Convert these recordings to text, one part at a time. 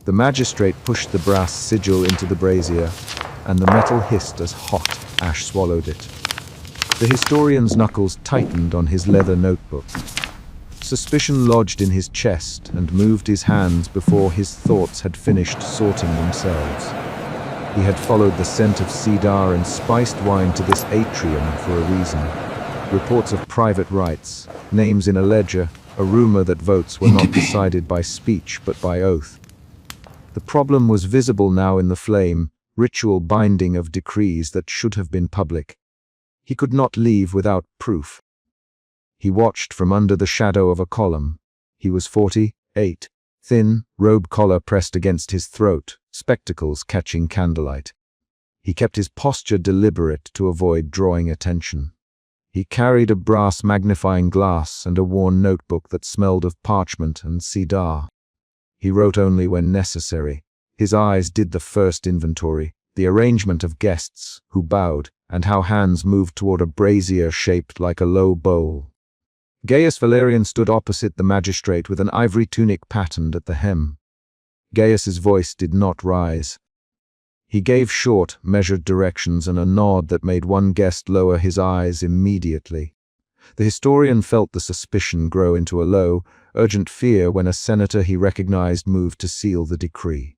The magistrate pushed the brass sigil into the brazier, and the metal hissed as hot ash swallowed it. The historian's knuckles tightened on his leather notebook. Suspicion lodged in his chest and moved his hands before his thoughts had finished sorting themselves. He had followed the scent of cedar and spiced wine to this atrium for a reason. Reports of private rites, names in a ledger, a rumor that votes were not decided by speech but by oath. The problem was visible now in the flame, ritual binding of decrees that should have been public. He could not leave without proof. He watched from under the shadow of a column. He was 48, thin, robe collar pressed against his throat, spectacles catching candlelight. He kept his posture deliberate to avoid drawing attention. He carried a brass magnifying glass and a worn notebook that smelled of parchment and cedar. He wrote only when necessary. His eyes did the first inventory, the arrangement of guests who bowed, and how hands moved toward a brazier shaped like a low bowl. Gaius Valerian stood opposite the magistrate with an ivory tunic patterned at the hem. Gaius's voice did not rise. He gave short, measured directions and a nod that made one guest lower his eyes immediately. The historian felt the suspicion grow into a low, urgent fear when a senator he recognized moved to seal the decree.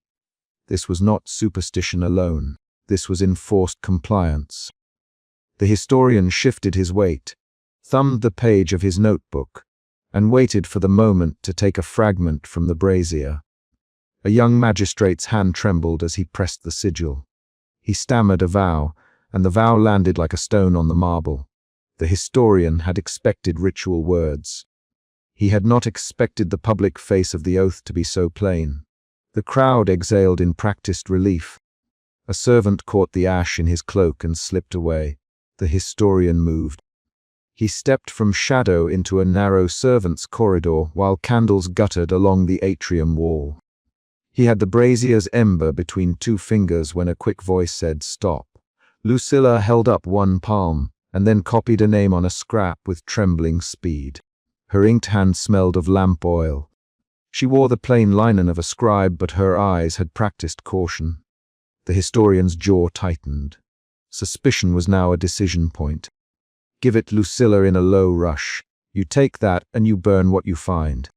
This was not superstition alone. This was enforced compliance. The historian shifted his weight, thumbed the page of his notebook, and waited for the moment to take a fragment from the brazier. A young magistrate's hand trembled as he pressed the sigil. He stammered a vow, and the vow landed like a stone on the marble. The historian had expected ritual words. He had not expected the public face of the oath to be so plain. The crowd exhaled in practiced relief. A servant caught the ash in his cloak and slipped away. The historian moved. He stepped from shadow into a narrow servants' corridor while candles guttered along the atrium wall. He had the brazier's ember between two fingers when a quick voice said, "Stop." Lucilla held up one palm, and then copied a name on a scrap with trembling speed. Her inked hand smelled of lamp oil. She wore the plain linen of a scribe, but her eyes had practiced caution. The historian's jaw tightened. Suspicion was now a decision point. Give it Lucilla in a low rush. You take that and you burn what you find.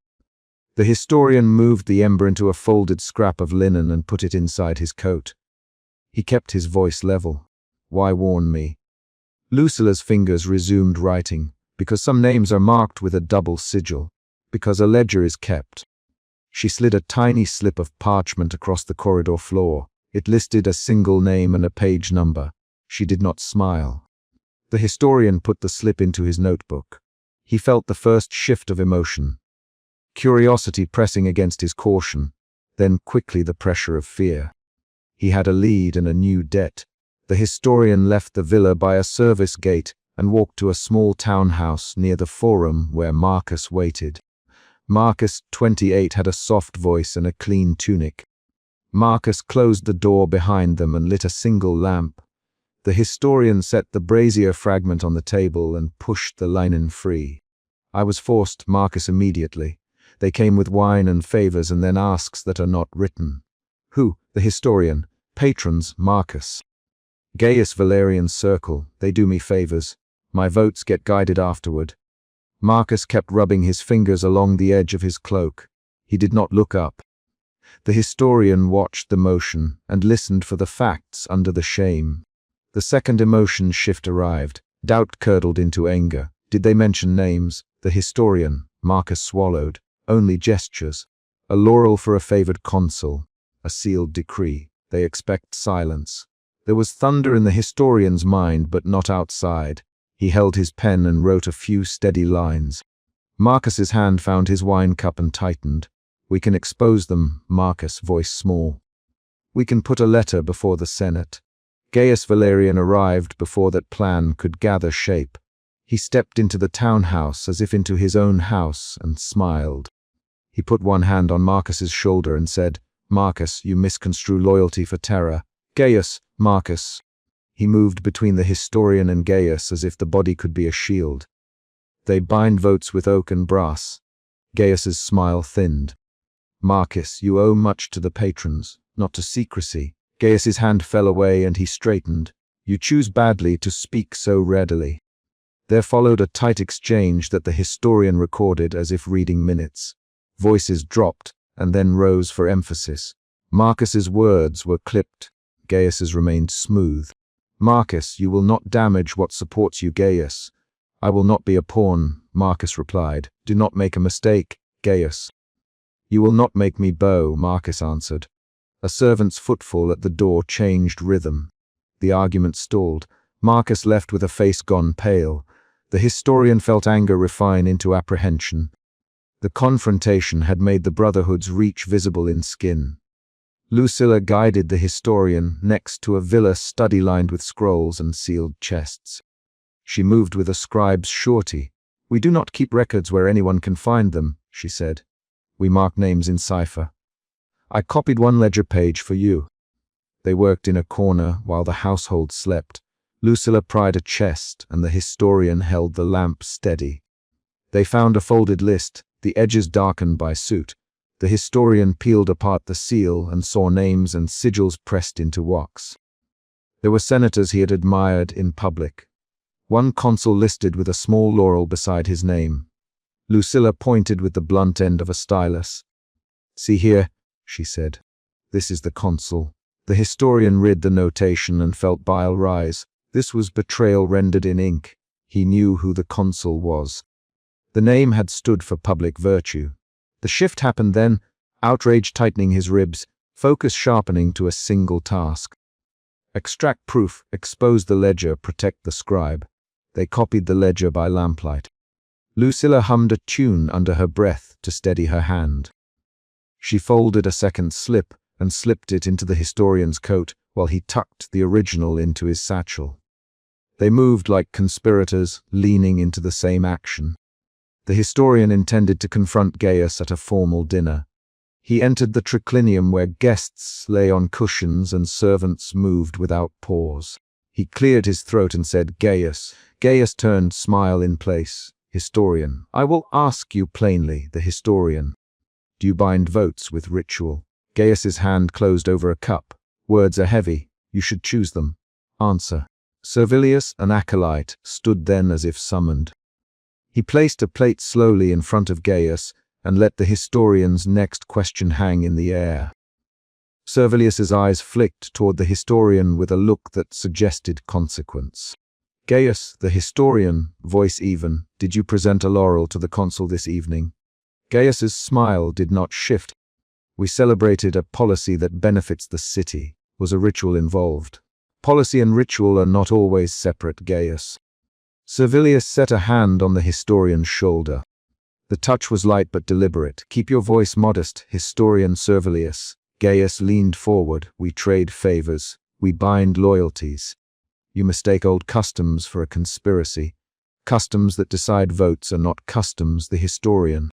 The historian moved the ember into a folded scrap of linen and put it inside his coat. He kept his voice level. Why warn me? Lucilla's fingers resumed writing, because some names are marked with a double sigil, because a ledger is kept. She slid a tiny slip of parchment across the corridor floor. It listed a single name and a page number. She did not smile. The historian put the slip into his notebook. He felt the first shift of emotion. Curiosity pressing against his caution, then quickly the pressure of fear. He had a lead and a new debt. The historian left the villa by a service gate and walked to a small townhouse near the forum where Marcus waited. Marcus, 28, had a soft voice and a clean tunic. Marcus closed the door behind them and lit a single lamp. The historian set the brazier fragment on the table and pushed the linen free. I was forced, Marcus immediately. They came with wine and favors and then asks that are not written. Who? The historian. Patrons, Marcus. Gaius Valerian's circle. They do me favors. My votes get guided afterward. Marcus kept rubbing his fingers along the edge of his cloak. He did not look up. The historian watched the motion and listened for the facts under the shame. The second emotion shift arrived. Doubt curdled into anger. Did they mention names? The historian. Marcus swallowed. Only gestures. A laurel for a favored consul. A sealed decree. They expect silence. There was thunder in the historian's mind, but not outside. He held his pen and wrote a few steady lines. Marcus's hand found his wine cup and tightened. We can expose them, Marcus, voice small. We can put a letter before the Senate. Gaius Valerian arrived before that plan could gather shape. He stepped into the townhouse as if into his own house and smiled. He put one hand on Marcus's shoulder and said, Marcus, you misconstrue loyalty for terror. Gaius, Marcus. He moved between the historian and Gaius as if the body could be a shield. They bind votes with oak and brass. Gaius's smile thinned. Marcus, you owe much to the patrons, not to secrecy. Gaius's hand fell away and he straightened. You choose badly to speak so readily. There followed a tight exchange that the historian recorded as if reading minutes. Voices dropped and then rose for emphasis. Marcus's words were clipped. Gaius's remained smooth. Marcus, you will not damage what supports you, Gaius. I will not be a pawn, Marcus replied. Do not make a mistake, Gaius. You will not make me bow, Marcus answered. A servant's footfall at the door changed rhythm. The argument stalled. Marcus left with a face gone pale. The historian felt anger refine into apprehension. The confrontation had made the brotherhood's reach visible in skin. Lucilla guided the historian next to a villa study lined with scrolls and sealed chests. She moved with a scribe's surety. We do not keep records where anyone can find them, she said. We mark names in cipher. I copied one ledger page for you. They worked in a corner while the household slept. Lucilla pried a chest and the historian held the lamp steady. They found a folded list, the edges darkened by soot. The historian peeled apart the seal and saw names and sigils pressed into wax. There were senators he had admired in public. One consul listed with a small laurel beside his name. Lucilla pointed with the blunt end of a stylus. See here, she said. This is the consul. The historian read the notation and felt bile rise. This was betrayal rendered in ink. He knew who the consul was. The name had stood for public virtue. The shift happened then, outrage tightening his ribs, focus sharpening to a single task. Extract proof, expose the ledger, protect the scribe. They copied the ledger by lamplight. Lucilla hummed a tune under her breath to steady her hand. She folded a second slip and slipped it into the historian's coat while he tucked the original into his satchel. They moved like conspirators, leaning into the same action. The historian intended to confront Gaius at a formal dinner. He entered the triclinium where guests lay on cushions and servants moved without pause. He cleared his throat and said, Gaius. Gaius turned, smile in place. Historian. I will ask you plainly, the historian. Do you bind votes with ritual? Gaius's hand closed over a cup. Words are heavy. You should choose them. Answer. Servilius, an acolyte, stood then as if summoned. He placed a plate slowly in front of Gaius and let the historian's next question hang in the air. Servilius's eyes flicked toward the historian with a look that suggested consequence. Gaius, the historian, voice even, did you present a laurel to the consul this evening? Gaius's smile did not shift. We celebrated a policy that benefits the city. Was a ritual involved? Policy and ritual are not always separate, Gaius. Servilius set a hand on the historian's shoulder. The touch was light but deliberate. Keep your voice modest, historian Servilius. Gaius leaned forward. We trade favors. We bind loyalties. You mistake old customs for a conspiracy. Customs that decide votes are not customs, the historian.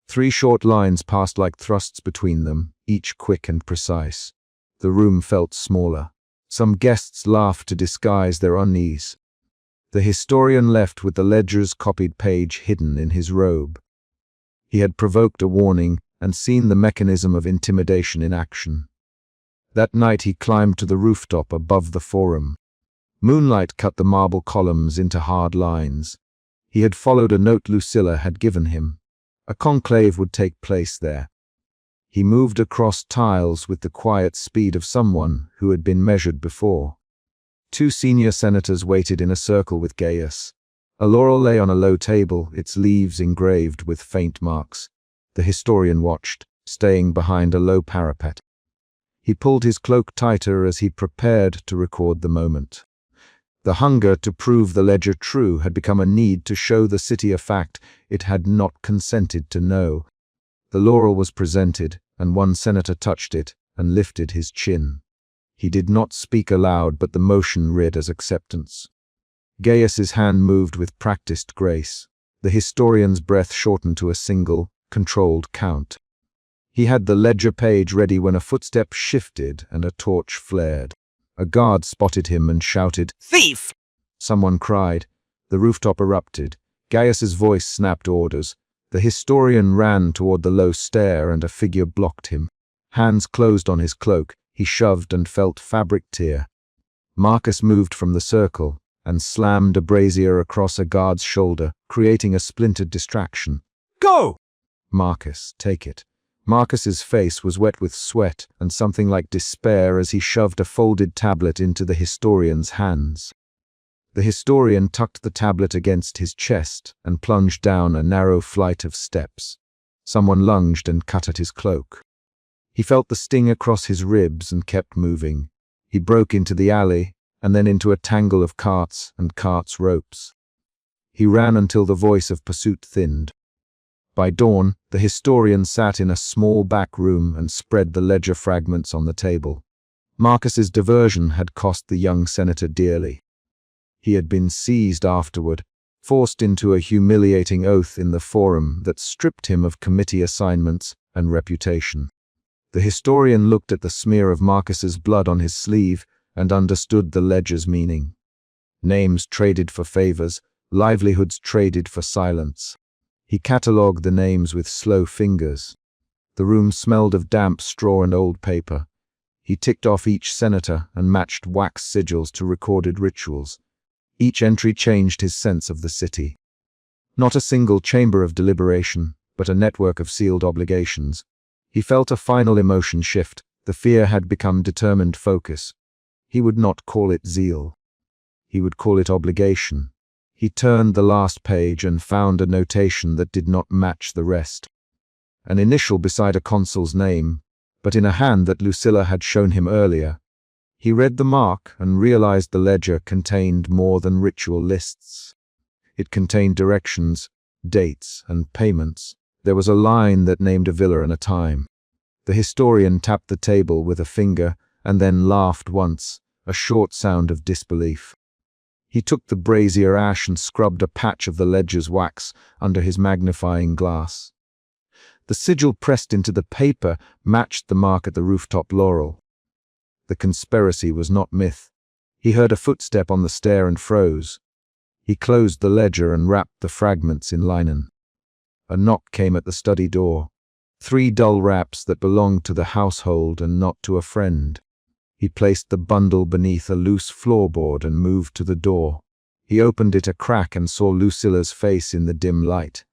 3 short lines passed like thrusts between them, each quick and precise. The room felt smaller. Some guests laughed to disguise their unease. The historian left with the ledger's copied page hidden in his robe. He had provoked a warning and seen the mechanism of intimidation in action. That night he climbed to the rooftop above the forum. Moonlight cut the marble columns into hard lines. He had followed a note Lucilla had given him. A conclave would take place there. He moved across tiles with the quiet speed of someone who had been measured before. 2 senior senators waited in a circle with Gaius. A laurel lay on a low table, its leaves engraved with faint marks. The historian watched, staying behind a low parapet. He pulled his cloak tighter as he prepared to record the moment. The hunger to prove the ledger true had become a need to show the city a fact it had not consented to know. The laurel was presented, and one senator touched it and lifted his chin. He did not speak aloud, but the motion read as acceptance. Gaius's hand moved with practiced grace. The historian's breath shortened to a single, controlled count. He had the ledger page ready when a footstep shifted and a torch flared. A guard spotted him and shouted, "Thief!" Someone cried. The rooftop erupted. Gaius's voice snapped orders. The historian ran toward the low stair and a figure blocked him. Hands closed on his cloak, he shoved and felt fabric tear. Marcus moved from the circle and slammed a brazier across a guard's shoulder, creating a splintered distraction. Go! Marcus, take it. Marcus's face was wet with sweat and something like despair as he shoved a folded tablet into the historian's hands. The historian tucked the tablet against his chest and plunged down a narrow flight of steps. Someone lunged and cut at his cloak. He felt the sting across his ribs and kept moving. He broke into the alley and then into a tangle of carts and carts' ropes. He ran until the voice of pursuit thinned. By dawn, the historian sat in a small back room and spread the ledger fragments on the table. Marcus's diversion had cost the young senator dearly. He had been seized afterward, forced into a humiliating oath in the forum that stripped him of committee assignments and reputation. The historian looked at the smear of Marcus's blood on his sleeve and understood the ledger's meaning. Names traded for favors, livelihoods traded for silence. He catalogued the names with slow fingers. The room smelled of damp straw and old paper. He ticked off each senator and matched wax sigils to recorded rituals. Each entry changed his sense of the city. Not a single chamber of deliberation, but a network of sealed obligations. He felt a final emotion shift. The fear had become determined focus. He would not call it zeal. He would call it obligation. He turned the last page and found a notation that did not match the rest. An initial beside a consul's name, but in a hand that Lucilla had shown him earlier. He read the mark and realized the ledger contained more than ritual lists. It contained directions, dates, and payments. There was a line that named a villa and a time. The historian tapped the table with a finger and then laughed once, a short sound of disbelief. He took the brazier ash and scrubbed a patch of the ledger's wax under his magnifying glass. The sigil pressed into the paper matched the mark at the rooftop laurel. The conspiracy was not myth. He heard a footstep on the stair and froze. He closed the ledger and wrapped the fragments in linen. A knock came at the study door. 3 dull raps that belonged to the household and not to a friend. He placed the bundle beneath a loose floorboard and moved to the door. He opened it a crack and saw Lucilla's face in the dim light.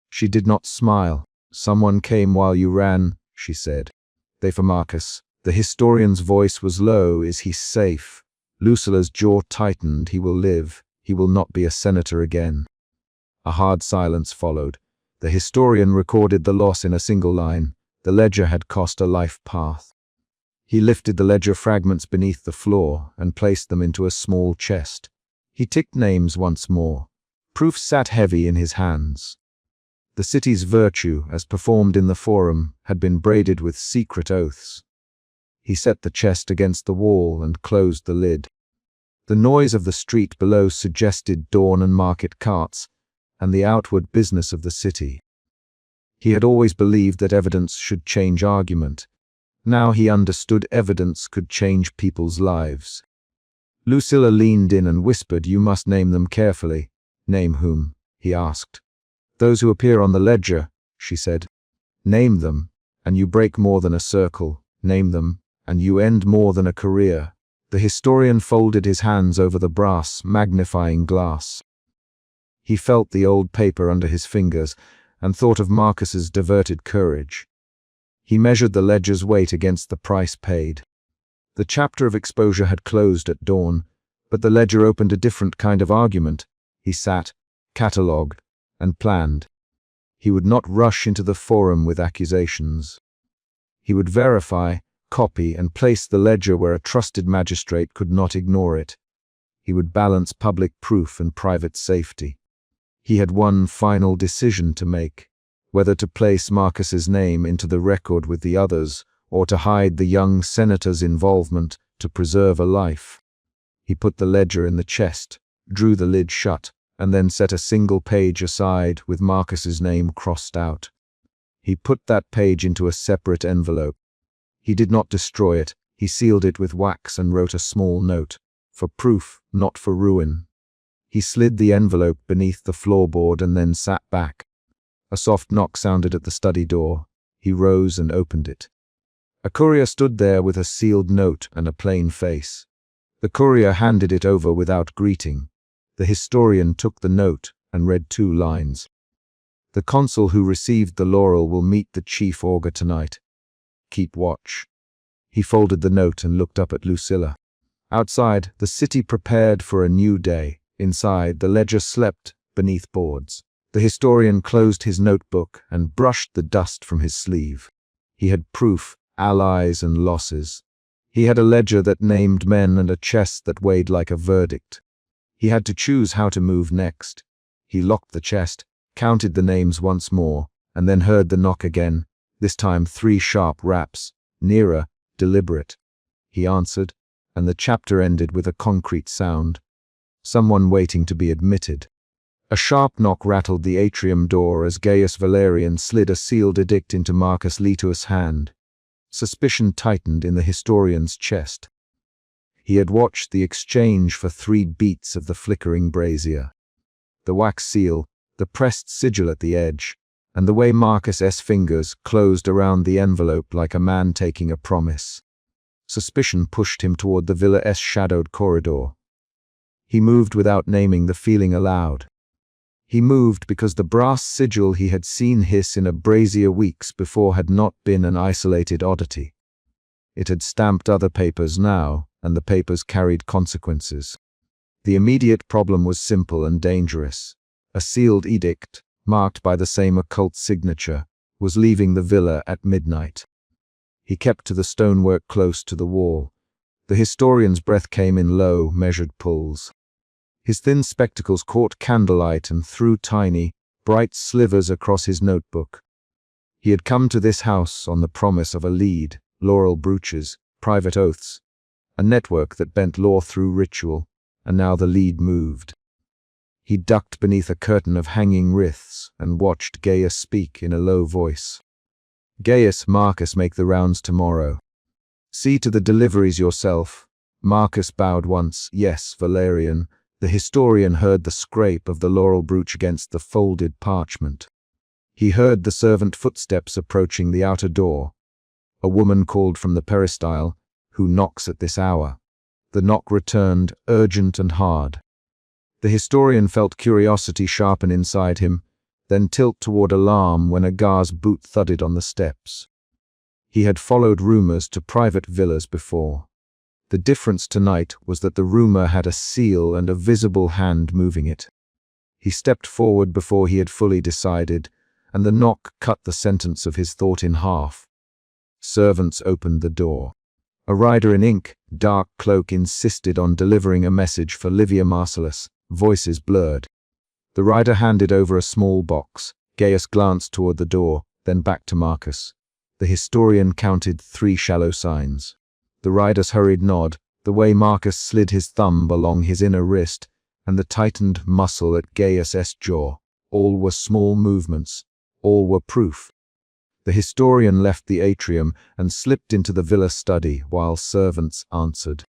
She did not smile. "Someone came while you ran," she said. "They for Marcus." The historian's voice was low. "Is he safe?" Lucilla's jaw tightened. "He will live. He will not be a senator again." A hard silence followed. The historian recorded the loss in a single line. The ledger had cost a life path. He lifted the ledger fragments beneath the floor and placed them into a small chest. He ticked names once more. Proof sat heavy in his hands. The city's virtue, as performed in the forum, had been braided with secret oaths. He set the chest against the wall and closed the lid. The noise of the street below suggested dawn and market carts, and the outward business of the city. He had always believed that evidence should change argument. Now he understood evidence could change people's lives. Lucilla leaned in and whispered, "You must name them carefully." "Name whom?" he asked. "Those who appear on the ledger," she said. "Name them, and you break more than a circle. Name them, and you end more than a career." The historian folded his hands over the brass magnifying glass. He felt the old paper under his fingers and thought of Marcus's diverted courage. He measured the ledger's weight against the price paid. The chapter of exposure had closed at dawn, but the ledger opened a different kind of argument. He sat, catalogued, and planned. He would not rush into the forum with accusations. He would verify, copy, and place the ledger where a trusted magistrate could not ignore it. He would balance public proof and private safety. He had one final decision to make, whether to place Marcus's name into the record with the others or to hide the young senator's involvement to preserve a life. He put the ledger in the chest, drew the lid shut, and then set a single page aside with Marcus's name crossed out. He put that page into a separate envelope. He did not destroy it. He sealed it with wax and wrote a small note, "For proof, not for ruin." He slid the envelope beneath the floorboard and then sat back. A soft knock sounded at the study door. He rose and opened it. A courier stood there with a sealed note and a plain face. The courier handed it over without greeting. The historian took the note and read 2 lines. The consul who received the laurel will meet the chief augur tonight. Keep watch. He folded the note and looked up at Lucilla. Outside, the city prepared for a new day. Inside, the ledger slept beneath boards. The historian closed his notebook and brushed the dust from his sleeve. He had proof, allies and losses. He had a ledger that named men and a chest that weighed like a verdict. He had to choose how to move next. He locked the chest, counted the names once more, and then heard the knock again, this time 3 sharp raps, nearer, deliberate. He answered, and the chapter ended with a concrete sound. Someone waiting to be admitted. A sharp knock rattled the atrium door as Gaius Valerian slid a sealed edict into Marcus Letuus' hand. Suspicion tightened in the historian's chest. He had watched the exchange for 3 beats of the flickering brazier. The wax seal, the pressed sigil at the edge, and the way Marcus' fingers closed around the envelope like a man taking a promise. Suspicion pushed him toward the villa's shadowed corridor. He moved without naming the feeling aloud. He moved because the brass sigil he had seen hiss in a brazier weeks before had not been an isolated oddity. It had stamped other papers now, and the papers carried consequences. The immediate problem was simple and dangerous. A sealed edict, marked by the same occult signature, was leaving the villa at midnight. He kept to the stonework close to the wall. The historian's breath came in low, measured pulls. His thin spectacles caught candlelight and threw tiny, bright slivers across his notebook. He had come to this house on the promise of a lead, laurel brooches, private oaths, a network that bent law through ritual, and now the lead moved. He ducked beneath a curtain of hanging wreaths and watched Gaius speak in a low voice. Gaius, Marcus make the rounds tomorrow. See to the deliveries yourself. Marcus bowed once. Yes, Valerian. The historian heard the scrape of the laurel brooch against the folded parchment. He heard the servant footsteps approaching the outer door. A woman called from the peristyle, "Who knocks at this hour?" The knock returned, urgent and hard. The historian felt curiosity sharpen inside him, then tilt toward alarm when a guard's boot thudded on the steps. He had followed rumors to private villas before. The difference tonight was that the rumor had a seal and a visible hand moving it. He stepped forward before he had fully decided, and the knock cut the sentence of his thought in half. Servants opened the door. A rider in ink, dark cloak insisted on delivering a message for Livia Marcellus, voices blurred. The rider handed over a small box. Gaius glanced toward the door, then back to Marcus. The historian counted 3 shallow signs. The rider's hurried nod, the way Marcus slid his thumb along his inner wrist, and the tightened muscle at Gaius' jaw. All were small movements. All were proof. The historian left the atrium and slipped into the villa study while servants answered.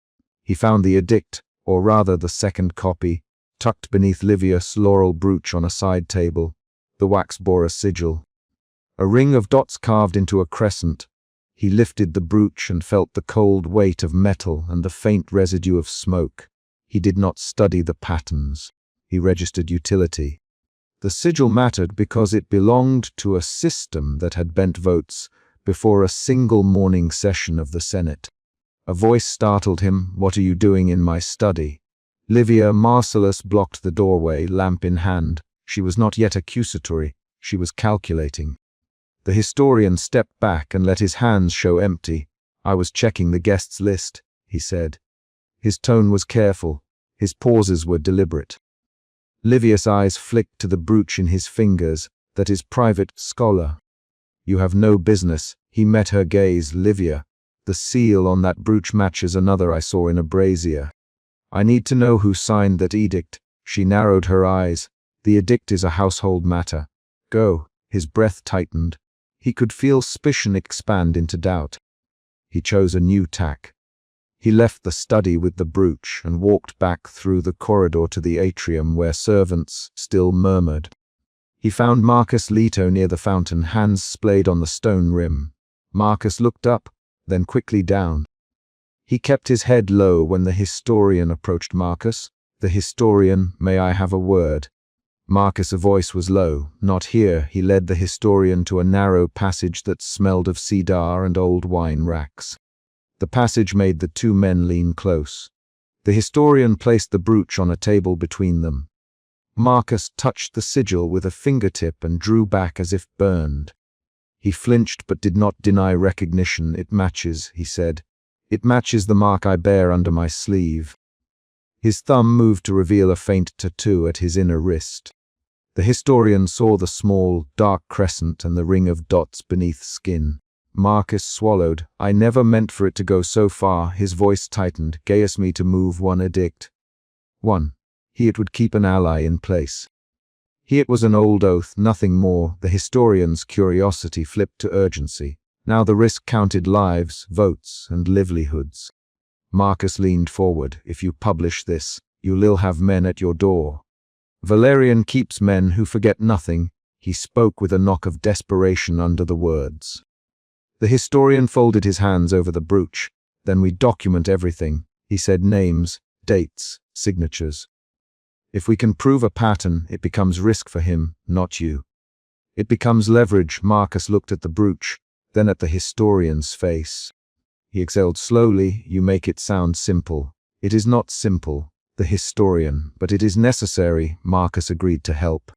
He found the edict, or rather the second copy, tucked beneath Livius' laurel brooch on a side table. The wax bore a sigil. A ring of dots carved into a crescent. He lifted the brooch and felt the cold weight of metal and the faint residue of smoke. He did not study the patterns. He registered utility. The sigil mattered because it belonged to a system that had bent votes before a single morning session of the Senate. A voice startled him. "What are you doing in my study?" Livia Marcellus blocked the doorway, lamp in hand. She was not yet accusatory. She was calculating. The historian stepped back and let his hands show empty. "I was checking the guests' list," he said. His tone was careful. His pauses were deliberate. Livius' eyes flicked to the brooch in his fingers. "That is private, scholar." "You have no business." He met her gaze. "Livia, the seal on that brooch matches another I saw in a brazier. I need to know who signed that edict." She narrowed her eyes. "The edict is a household matter. Go." His breath tightened. He could feel suspicion expand into doubt. He chose a new tack. He left the study with the brooch and walked back through the corridor to the atrium where servants still murmured. He found Marcus Leto near the fountain, hands splayed on the stone rim. Marcus looked up, then quickly down. He kept his head low when the historian approached Marcus. "The historian, may I have a word?" Marcus' voice was low. "Not here." He led the historian to a narrow passage that smelled of cedar and old wine racks. The passage made the two men lean close. The historian placed the brooch on a table between them. Marcus touched the sigil with a fingertip and drew back as if burned. He flinched but did not deny recognition. "It matches," he said. "It matches the mark I bear under my sleeve." His thumb moved to reveal a faint tattoo at his inner wrist. The historian saw the small, dark crescent and the ring of dots beneath skin. Marcus swallowed. "I never meant for it to go so far." His voice tightened. "Gaius me to move one edict. One. He it would keep an ally in place." He it was an old oath, nothing more. The historian's curiosity flipped to urgency. Now the risk counted lives, votes, and livelihoods. Marcus leaned forward. "If you publish this, you'll have men at your door. Valerian keeps men who forget nothing." He spoke with a knock of desperation under the words. The historian folded his hands over the brooch. "Then we document everything," he said. "Names, dates, signatures. If we can prove a pattern, it becomes risk for him, not you. It becomes leverage." Marcus looked at the brooch, then at the historian's face. He exhaled slowly. "You make it sound simple." "It is not simple." The historian. "But it is necessary." Marcus agreed to help.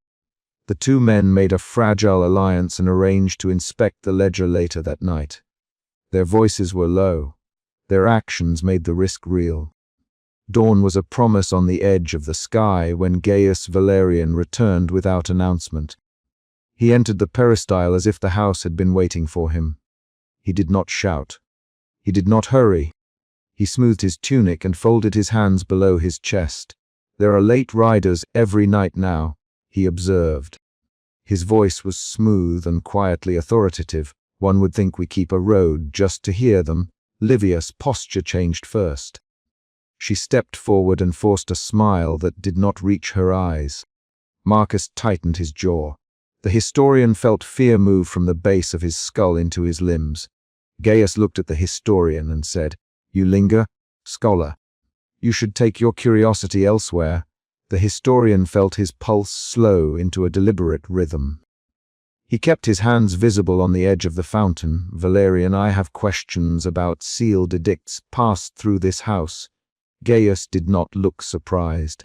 The two men made a fragile alliance and arranged to inspect the ledger later that night. Their voices were low. Their actions made the risk real. Dawn was a promise on the edge of the sky when Gaius Valerian returned without announcement. He entered the peristyle as if the house had been waiting for him. He did not shout. He did not hurry. He smoothed his tunic and folded his hands below his chest. "There are late riders every night now," he observed. His voice was smooth and quietly authoritative. "One would think we keep a road just to hear them." Livia's posture changed first. She stepped forward and forced a smile that did not reach her eyes. Marcus tightened his jaw. The historian felt fear move from the base of his skull into his limbs. Gaius looked at the historian and said, "You linger, scholar. You should take your curiosity elsewhere." The historian felt his pulse slow into a deliberate rhythm. He kept his hands visible on the edge of the fountain. "Valerian, I have questions about sealed edicts passed through this house." Gaius did not look surprised.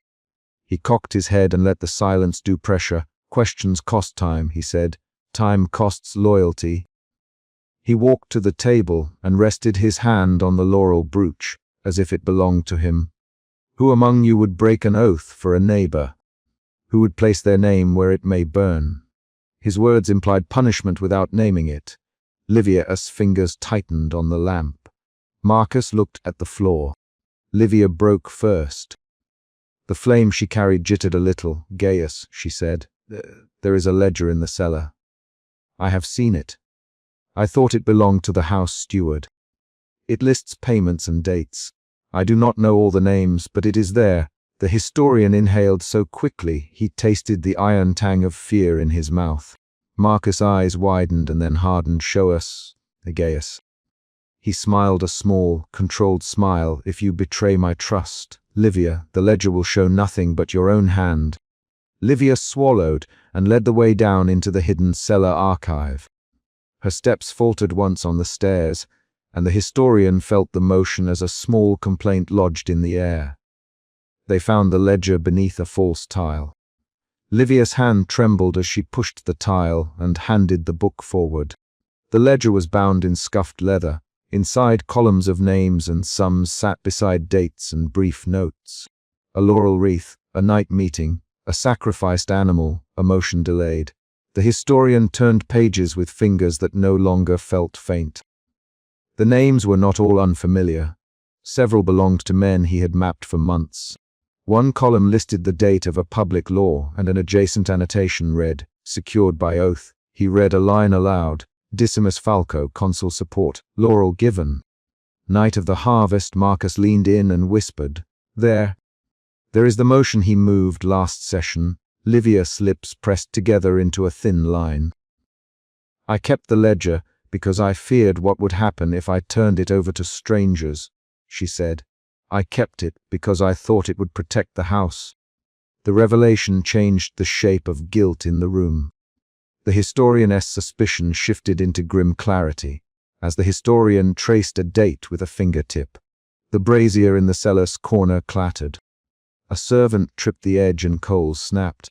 He cocked his head and let the silence do pressure. "Questions cost time," he said. "Time costs loyalty." He walked to the table and rested his hand on the laurel brooch, as if it belonged to him. "Who among you would break an oath for a neighbor? Who would place their name where it may burn?" His words implied punishment without naming it. Livia's fingers tightened on the lamp. Marcus looked at the floor. Livia broke first. The flame she carried jittered a little. "Gaius," she said, "there is a ledger in the cellar. I have seen it. I thought it belonged to the house steward. It lists payments and dates. I do not know all the names, but it is there." The historian inhaled so quickly he tasted the iron tang of fear in his mouth. Marcus' eyes widened and then hardened. "Show us, Gaius." He smiled a small, controlled smile. "If you betray my trust, Livia, the ledger will show nothing but your own hand." Livia swallowed and led the way down into the hidden cellar archive. Her steps faltered once on the stairs, and the historian felt the motion as a small complaint lodged in the air. They found the ledger beneath a false tile. Livia's hand trembled as she pushed the tile and handed the book forward. The ledger was bound in scuffed leather. Inside, columns of names and sums sat beside dates and brief notes. A laurel wreath, a night meeting, a sacrificed animal, a motion delayed. The historian turned pages with fingers that no longer felt faint. The names were not all unfamiliar. Several belonged to men he had mapped for months. One column listed the date of a public law, and an adjacent annotation read, "Secured by oath." He read a line aloud. "Decimus Falco, consul support, laurel given." "Night of the harvest." Marcus leaned in and whispered, There is the motion he moved last session." Livia's lips pressed together into a thin line. "I kept the ledger because I feared what would happen if I turned it over to strangers," she said. "I kept it because I thought it would protect the house." The revelation changed the shape of guilt in the room. The historian's suspicion shifted into grim clarity, as the historian traced a date with a fingertip. The brazier in the cellar's corner clattered. A servant tripped the edge and coals snapped.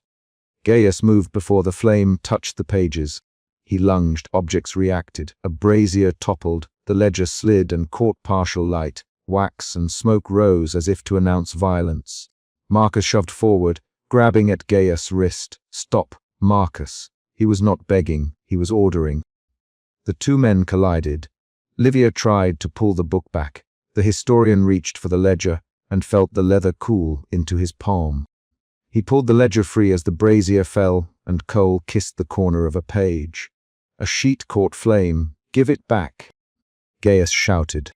Gaius moved before the flame touched the pages. He lunged, objects reacted, a brazier toppled, the ledger slid and caught partial light. Wax and smoke rose as if to announce violence. Marcus shoved forward, grabbing at Gaius' wrist. "Stop, Marcus." He was not begging, he was ordering. The two men collided. Livia tried to pull the book back. The historian reached for the ledger and felt the leather cool into his palm. He pulled the ledger free as the brazier fell and coal kissed the corner of a page. A sheet caught flame. "Give it back," Gaius shouted.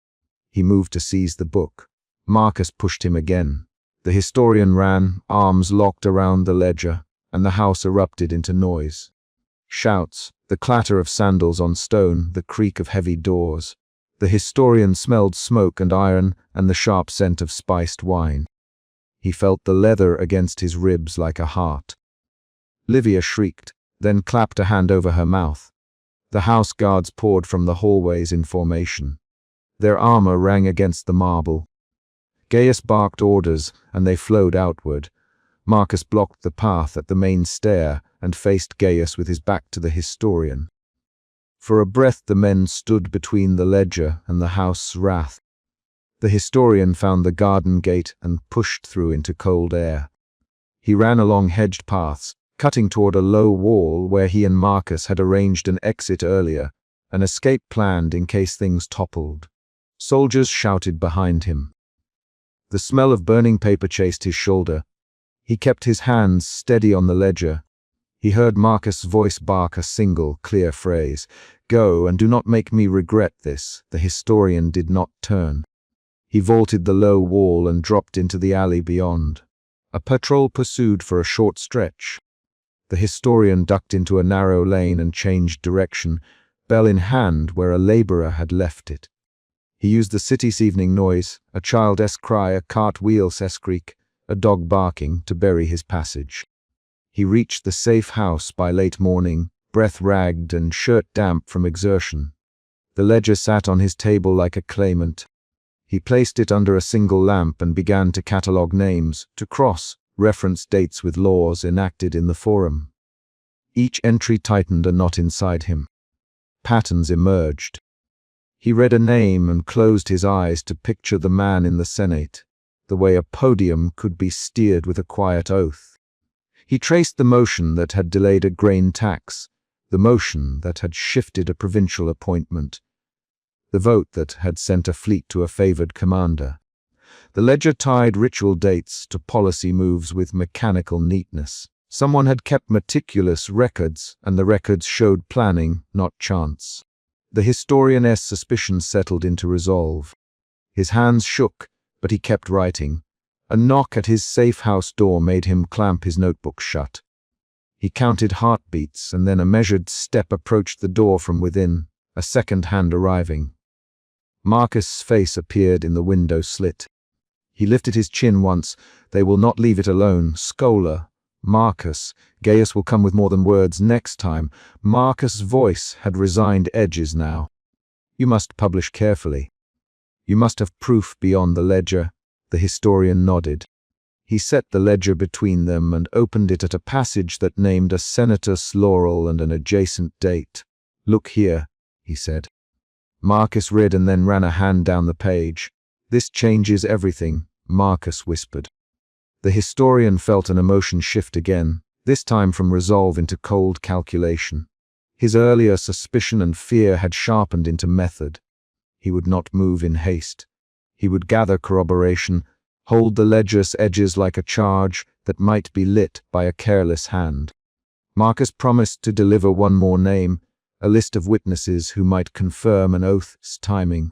He moved to seize the book. Marcus pushed him again. The historian ran, arms locked around the ledger, and the house erupted into noise. Shouts, the clatter of sandals on stone, the creak of heavy doors. The historian smelled smoke and iron and the sharp scent of spiced wine. He felt the leather against his ribs like a heart. Livia shrieked, then clapped a hand over her mouth. The house guards poured from the hallways in formation. Their armor rang against the marble. Gaius barked orders, and they flowed outward. Marcus blocked the path at the main stair and faced Gaius with his back to the historian. For a breath the men stood between the ledger and the house's wrath. The historian found the garden gate and pushed through into cold air. He ran along hedged paths, cutting toward a low wall where he and Marcus had arranged an exit earlier, an escape planned in case things toppled. Soldiers shouted behind him. The smell of burning paper chased his shoulder. He kept his hands steady on the ledger. He heard Marcus' voice bark a single, clear phrase. "Go, and do not make me regret this." The historian did not turn. He vaulted the low wall and dropped into the alley beyond. A patrol pursued for a short stretch. The historian ducked into a narrow lane and changed direction, bell in hand where a laborer had left it. He used the city's evening noise, a child's cry, a cartwheel's creak, a dog barking, to bury his passage. He reached the safe house by late morning, breath ragged and shirt damp from exertion. The ledger sat on his table like a claimant. He placed it under a single lamp and began to catalogue names, to cross-reference dates with laws enacted in the forum. Each entry tightened a knot inside him. Patterns emerged. He read a name and closed his eyes to picture the man in the Senate, the way a podium could be steered with a quiet oath. He traced the motion that had delayed a grain tax, the motion that had shifted a provincial appointment, the vote that had sent a fleet to a favored commander. The ledger tied ritual dates to policy moves with mechanical neatness. Someone had kept meticulous records, and the records showed planning, not chance. The historian's suspicions settled into resolve. His hands shook, but he kept writing. A knock at his safe house door made him clamp his notebook shut. He counted heartbeats, and then a measured step approached the door from within, a second hand arriving. Marcus' face appeared in the window slit. He lifted his chin once. "They will not leave it alone. Scholar. Marcus. Gaius will come with more than words next time." Marcus' voice had resigned edges now. "You must publish carefully. You must have proof beyond the ledger." The historian nodded. He set the ledger between them and opened it at a passage that named a senator's laurel and an adjacent date. "Look here," he said. Marcus read and then ran a hand down the page. "This changes everything," Marcus whispered. The historian felt an emotion shift again, this time from resolve into cold calculation. His earlier suspicion and fear had sharpened into method. He would not move in haste. He would gather corroboration, hold the ledger's edges like a charge that might be lit by a careless hand. Marcus promised to deliver one more name, a list of witnesses who might confirm an oath's timing.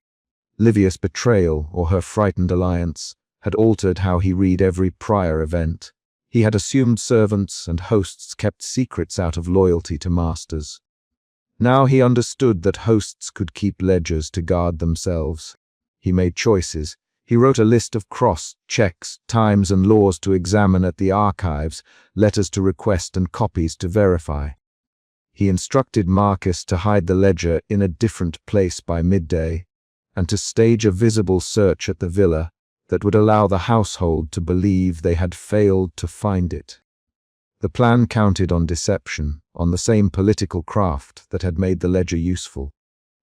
Livia's betrayal, or her frightened alliance, had altered how he read every prior event. He had assumed servants and hosts kept secrets out of loyalty to masters. Now he understood that hosts could keep ledgers to guard themselves. He made choices. He wrote a list of cross-checks, times and laws to examine at the archives, letters to request and copies to verify. He instructed Marcus to hide the ledger in a different place by midday, and to stage a visible search at the villa that would allow the household to believe they had failed to find it. The plan counted on deception, on the same political craft that had made the ledger useful.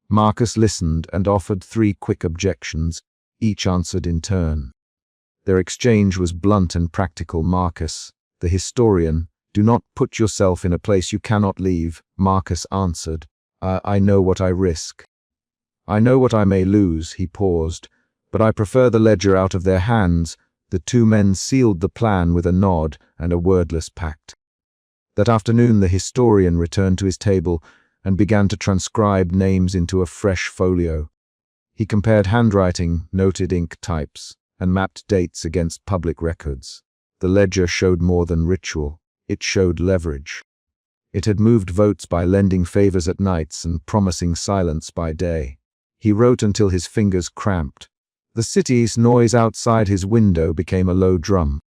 Marcus listened and offered 3 quick objections, each answered in turn. Their exchange was blunt and practical. Marcus, the historian, "Do not put yourself in a place you cannot leave," Marcus answered. I know what I risk. I know what I may lose," he paused, "but I prefer the ledger out of their hands." The 2 men sealed the plan with a nod and a wordless pact. That afternoon the historian returned to his table and began to transcribe names into a fresh folio. He compared handwriting, noted ink types, and mapped dates against public records. The ledger showed more than ritual. It showed leverage. It had moved votes by lending favors at nights and promising silence by day. He wrote until his fingers cramped. The city's noise outside his window became a low drum.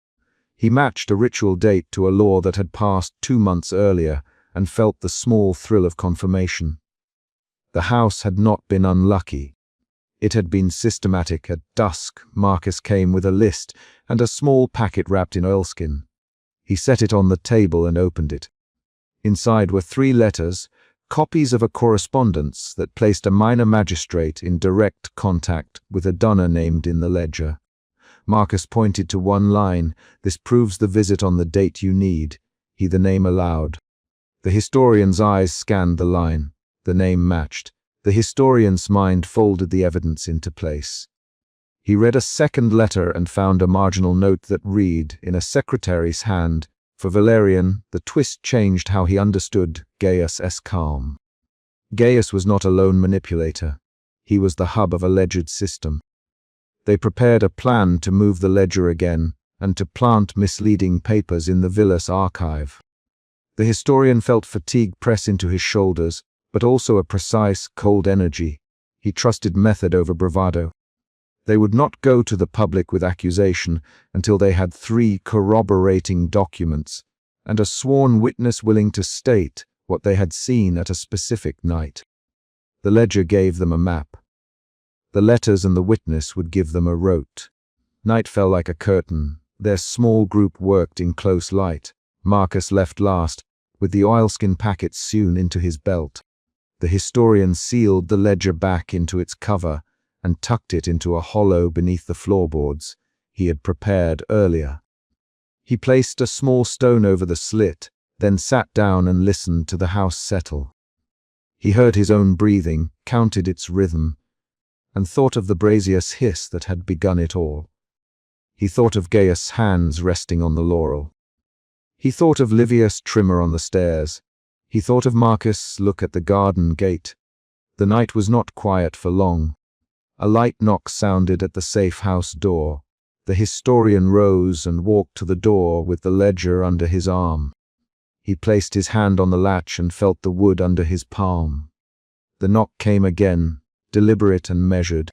He matched a ritual date to a law that had passed 2 months earlier and felt the small thrill of confirmation. The house had not been unlucky. It had been systematic. At dusk, Marcus came with a list and a small packet wrapped in oilskin. He set it on the table and opened it. Inside were 3 letters, copies of a correspondence that placed a minor magistrate in direct contact with a donor named in the ledger. Marcus pointed to one line. "This proves the visit on the date you need." He the name aloud. The historian's eyes scanned the line. The name matched. The historian's mind folded the evidence into place. He read a second letter and found a marginal note that read, in a secretary's hand, "For Valerian." The twist changed how he understood Gaius S. Calm. Gaius was not a lone manipulator. He was the hub of a ledgered system. They prepared a plan to move the ledger again and to plant misleading papers in the villa's archive. The historian felt fatigue press into his shoulders, but also a precise, cold energy. He trusted method over bravado. They would not go to the public with accusation until they had 3 corroborating documents and a sworn witness willing to state what they had seen at a specific night. The ledger gave them a map. The letters and the witness would give them a route. Night fell like a curtain. Their small group worked in close light. Marcus left last, with the oilskin packet sewn into his belt. The historian sealed the ledger back into its cover and tucked it into a hollow beneath the floorboards he had prepared earlier. He placed a small stone over the slit, then sat down and listened to the house settle. He heard his own breathing, counted its rhythm, and thought of the brazier's hiss that had begun it all. He thought of Gaius' hands resting on the laurel. He thought of Livius' trimmer on the stairs. He thought of Marcus' look at the garden gate. The night was not quiet for long. A light knock sounded at the safe house door. The historian rose and walked to the door with the ledger under his arm. He placed his hand on the latch and felt the wood under his palm. The knock came again, deliberate and measured.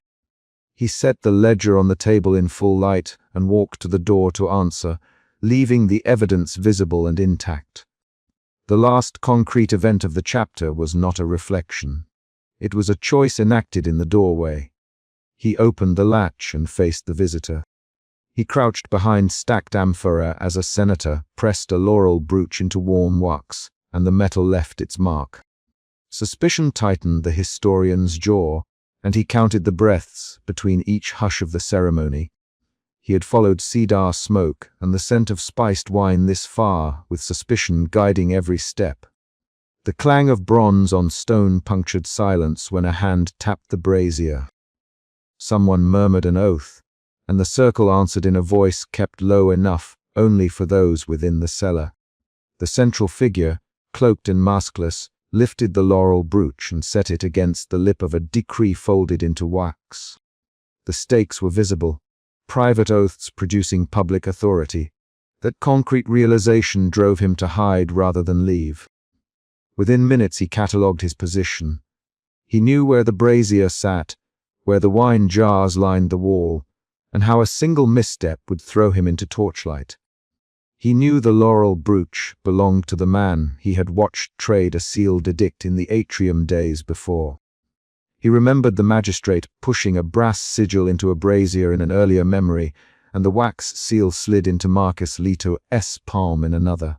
He set the ledger on the table in full light and walked to the door to answer, leaving the evidence visible and intact. The last concrete event of the chapter was not a reflection. It was a choice enacted in the doorway. He opened the latch and faced the visitor. He crouched behind stacked amphora as a senator pressed a laurel brooch into warm wax, and the metal left its mark. Suspicion tightened the historian's jaw, and he counted the breaths between each hush of the ceremony. He had followed cedar smoke and the scent of spiced wine this far, with suspicion guiding every step. The clang of bronze on stone punctured silence when a hand tapped the brazier. Someone murmured an oath, and the circle answered in a voice kept low enough only for those within the cellar. The central figure, cloaked and maskless, lifted the laurel brooch and set it against the lip of a decree folded into wax. The stakes were visible, private oaths producing public authority. That concrete realization drove him to hide rather than leave. Within minutes he catalogued his position. He knew where the brazier sat, where the wine jars lined the wall, and how a single misstep would throw him into torchlight. He knew the laurel brooch belonged to the man he had watched trade a sealed edict in the atrium days before. He remembered the magistrate pushing a brass sigil into a brazier in an earlier memory, and the wax seal slid into Marcus Leto's palm in another.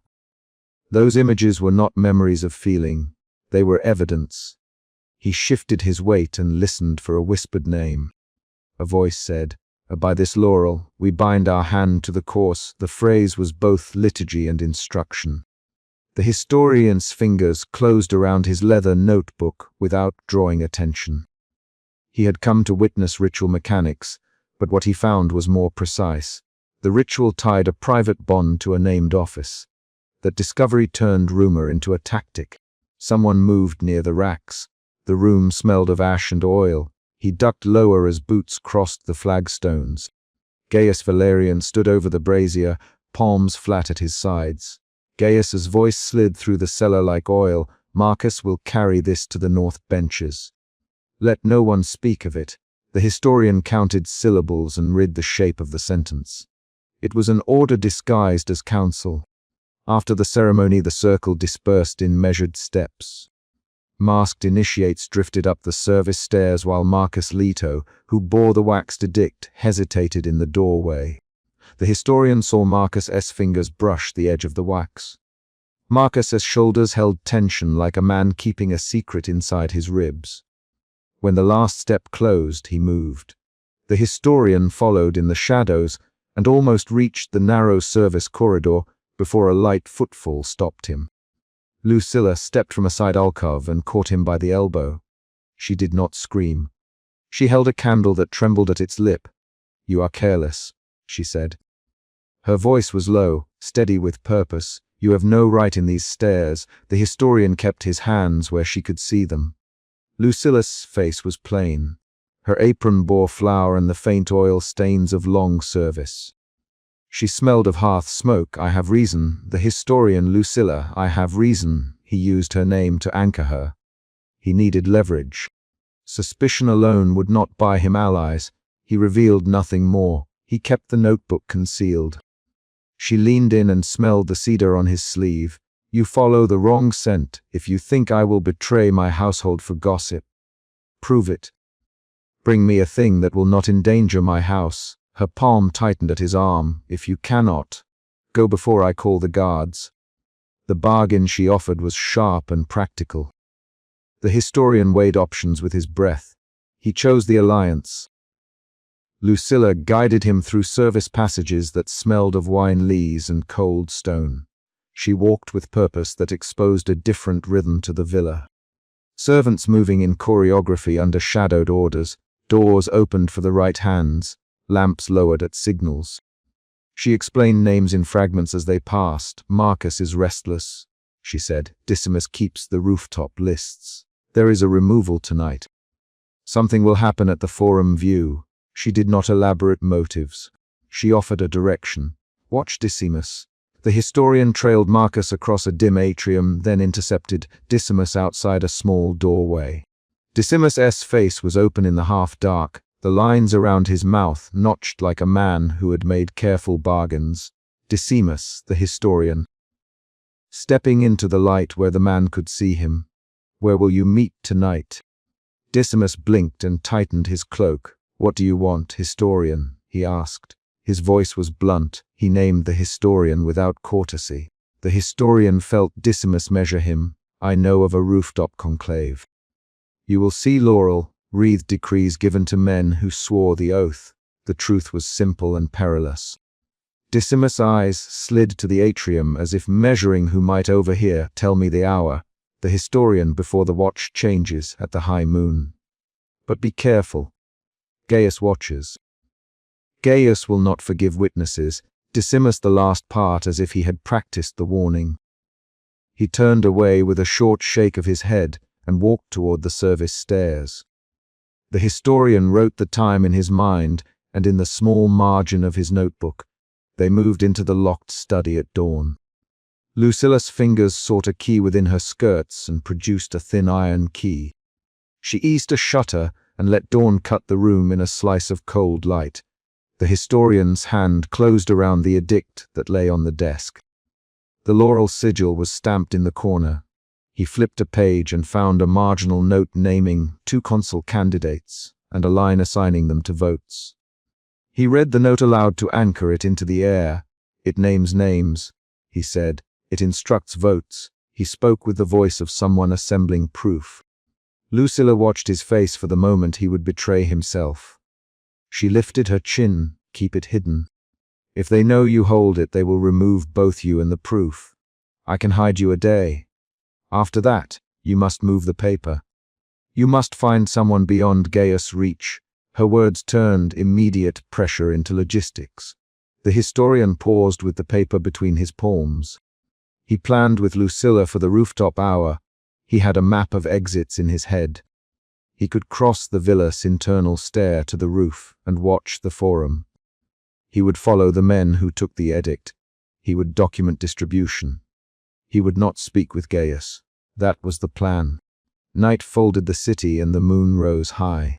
Those images were not memories of feeling, they were evidence. He shifted his weight and listened for a whispered name. A voice said, "By this laurel, we bind our hand to the course." The phrase was both liturgy and instruction. The historian's fingers closed around his leather notebook without drawing attention. He had come to witness ritual mechanics, but what he found was more precise. The ritual tied a private bond to a named office. That discovery turned rumor into a tactic. Someone moved near the racks. The room smelled of ash and oil. He ducked lower as boots crossed the flagstones. Gaius Valerian stood over the brazier, palms flat at his sides. Gaius's voice slid through the cellar like oil. "Marcus will carry this to the north benches. Let no one speak of it." The historian counted syllables and read the shape of the sentence. It was an order disguised as counsel. After the ceremony, the circle dispersed in measured steps. Masked initiates drifted up the service stairs while Marcus Leto, who bore the waxed edict, hesitated in the doorway. The historian saw Marcus's fingers brush the edge of the wax. Marcus's shoulders held tension like a man keeping a secret inside his ribs. When the last step closed, he moved. The historian followed in the shadows and almost reached the narrow service corridor before a light footfall stopped him. Lucilla stepped from a side alcove and caught him by the elbow. She did not scream. She held a candle that trembled at its lip. "You are careless," she said. Her voice was low, steady with purpose. "You have no right in these stairs." The historian kept his hands where she could see them. Lucilla's face was plain. Her apron bore flour and the faint oil stains of long service. She smelled of hearth smoke. "I have reason." The historian, Lucilla, "I have reason." He used her name to anchor her. He needed leverage. Suspicion alone would not buy him allies. He revealed nothing more. He kept the notebook concealed. She leaned in and smelled the cedar on his sleeve. "You follow the wrong scent if you think I will betray my household for gossip. Prove it. Bring me a thing that will not endanger my house." Her palm tightened at his arm. "If you cannot, go before I call the guards." The bargain she offered was sharp and practical. The historian weighed options with his breath. He chose the alliance. Lucilla guided him through service passages that smelled of wine lees and cold stone. She walked with purpose that exposed a different rhythm to the villa. Servants moving in choreography under shadowed orders, doors opened for the right hands, lamps lowered at signals. She explained names in fragments as they passed. "Marcus is restless," she said. "Decimus keeps the rooftop lists. There is a removal tonight. Something will happen at the forum view." She did not elaborate motives. She offered a direction. "Watch Decimus." The historian trailed Marcus across a dim atrium, then intercepted Decimus outside a small doorway. Decimus's face was open in the half-dark, the lines around his mouth notched like a man who had made careful bargains. Decimus, the historian. Stepping into the light where the man could see him. "Where will you meet tonight?" Decimus blinked and tightened his cloak. "What do you want, historian?" he asked. His voice was blunt. He named the historian without courtesy. The historian felt Decimus measure him. "I know of a rooftop conclave. You will see Laurel, wreathed decrees given to men who swore the oath." The truth was simple and perilous. Decimus' eyes slid to the atrium as if measuring who might overhear. "Tell me the hour." The historian, "Before the watch changes at the high moon. But be careful. Gaius watches. Gaius will not forgive witnesses." Decimus the last part as if he had practiced the warning. He turned away with a short shake of his head and walked toward the service stairs. The historian wrote the time in his mind and in the small margin of his notebook. They moved into the locked study at dawn. Lucilla's fingers sought a key within her skirts and produced a thin iron key. She eased a shutter and let dawn cut the room in a slice of cold light. The historian's hand closed around the edict that lay on the desk. The laurel sigil was stamped in the corner. He flipped a page and found a marginal note naming 2 consul candidates and a line assigning them to votes. He read the note aloud to anchor it into the air. "It names names," he said. "It instructs votes." He spoke with the voice of someone assembling proof. Lucilla watched his face for the moment he would betray himself. She lifted her chin. "Keep it hidden. If they know you hold it, they will remove both you and the proof. I can hide you a day. After that, you must move the paper. You must find someone beyond Gaius' reach." Her words turned immediate pressure into logistics. The historian paused with the paper between his palms. He planned with Lucilla for the rooftop hour. He had a map of exits in his head. He could cross the villa's internal stair to the roof and watch the forum. He would follow the men who took the edict. He would document distribution. He would not speak with Gaius. That was the plan. Night folded the city and the moon rose high.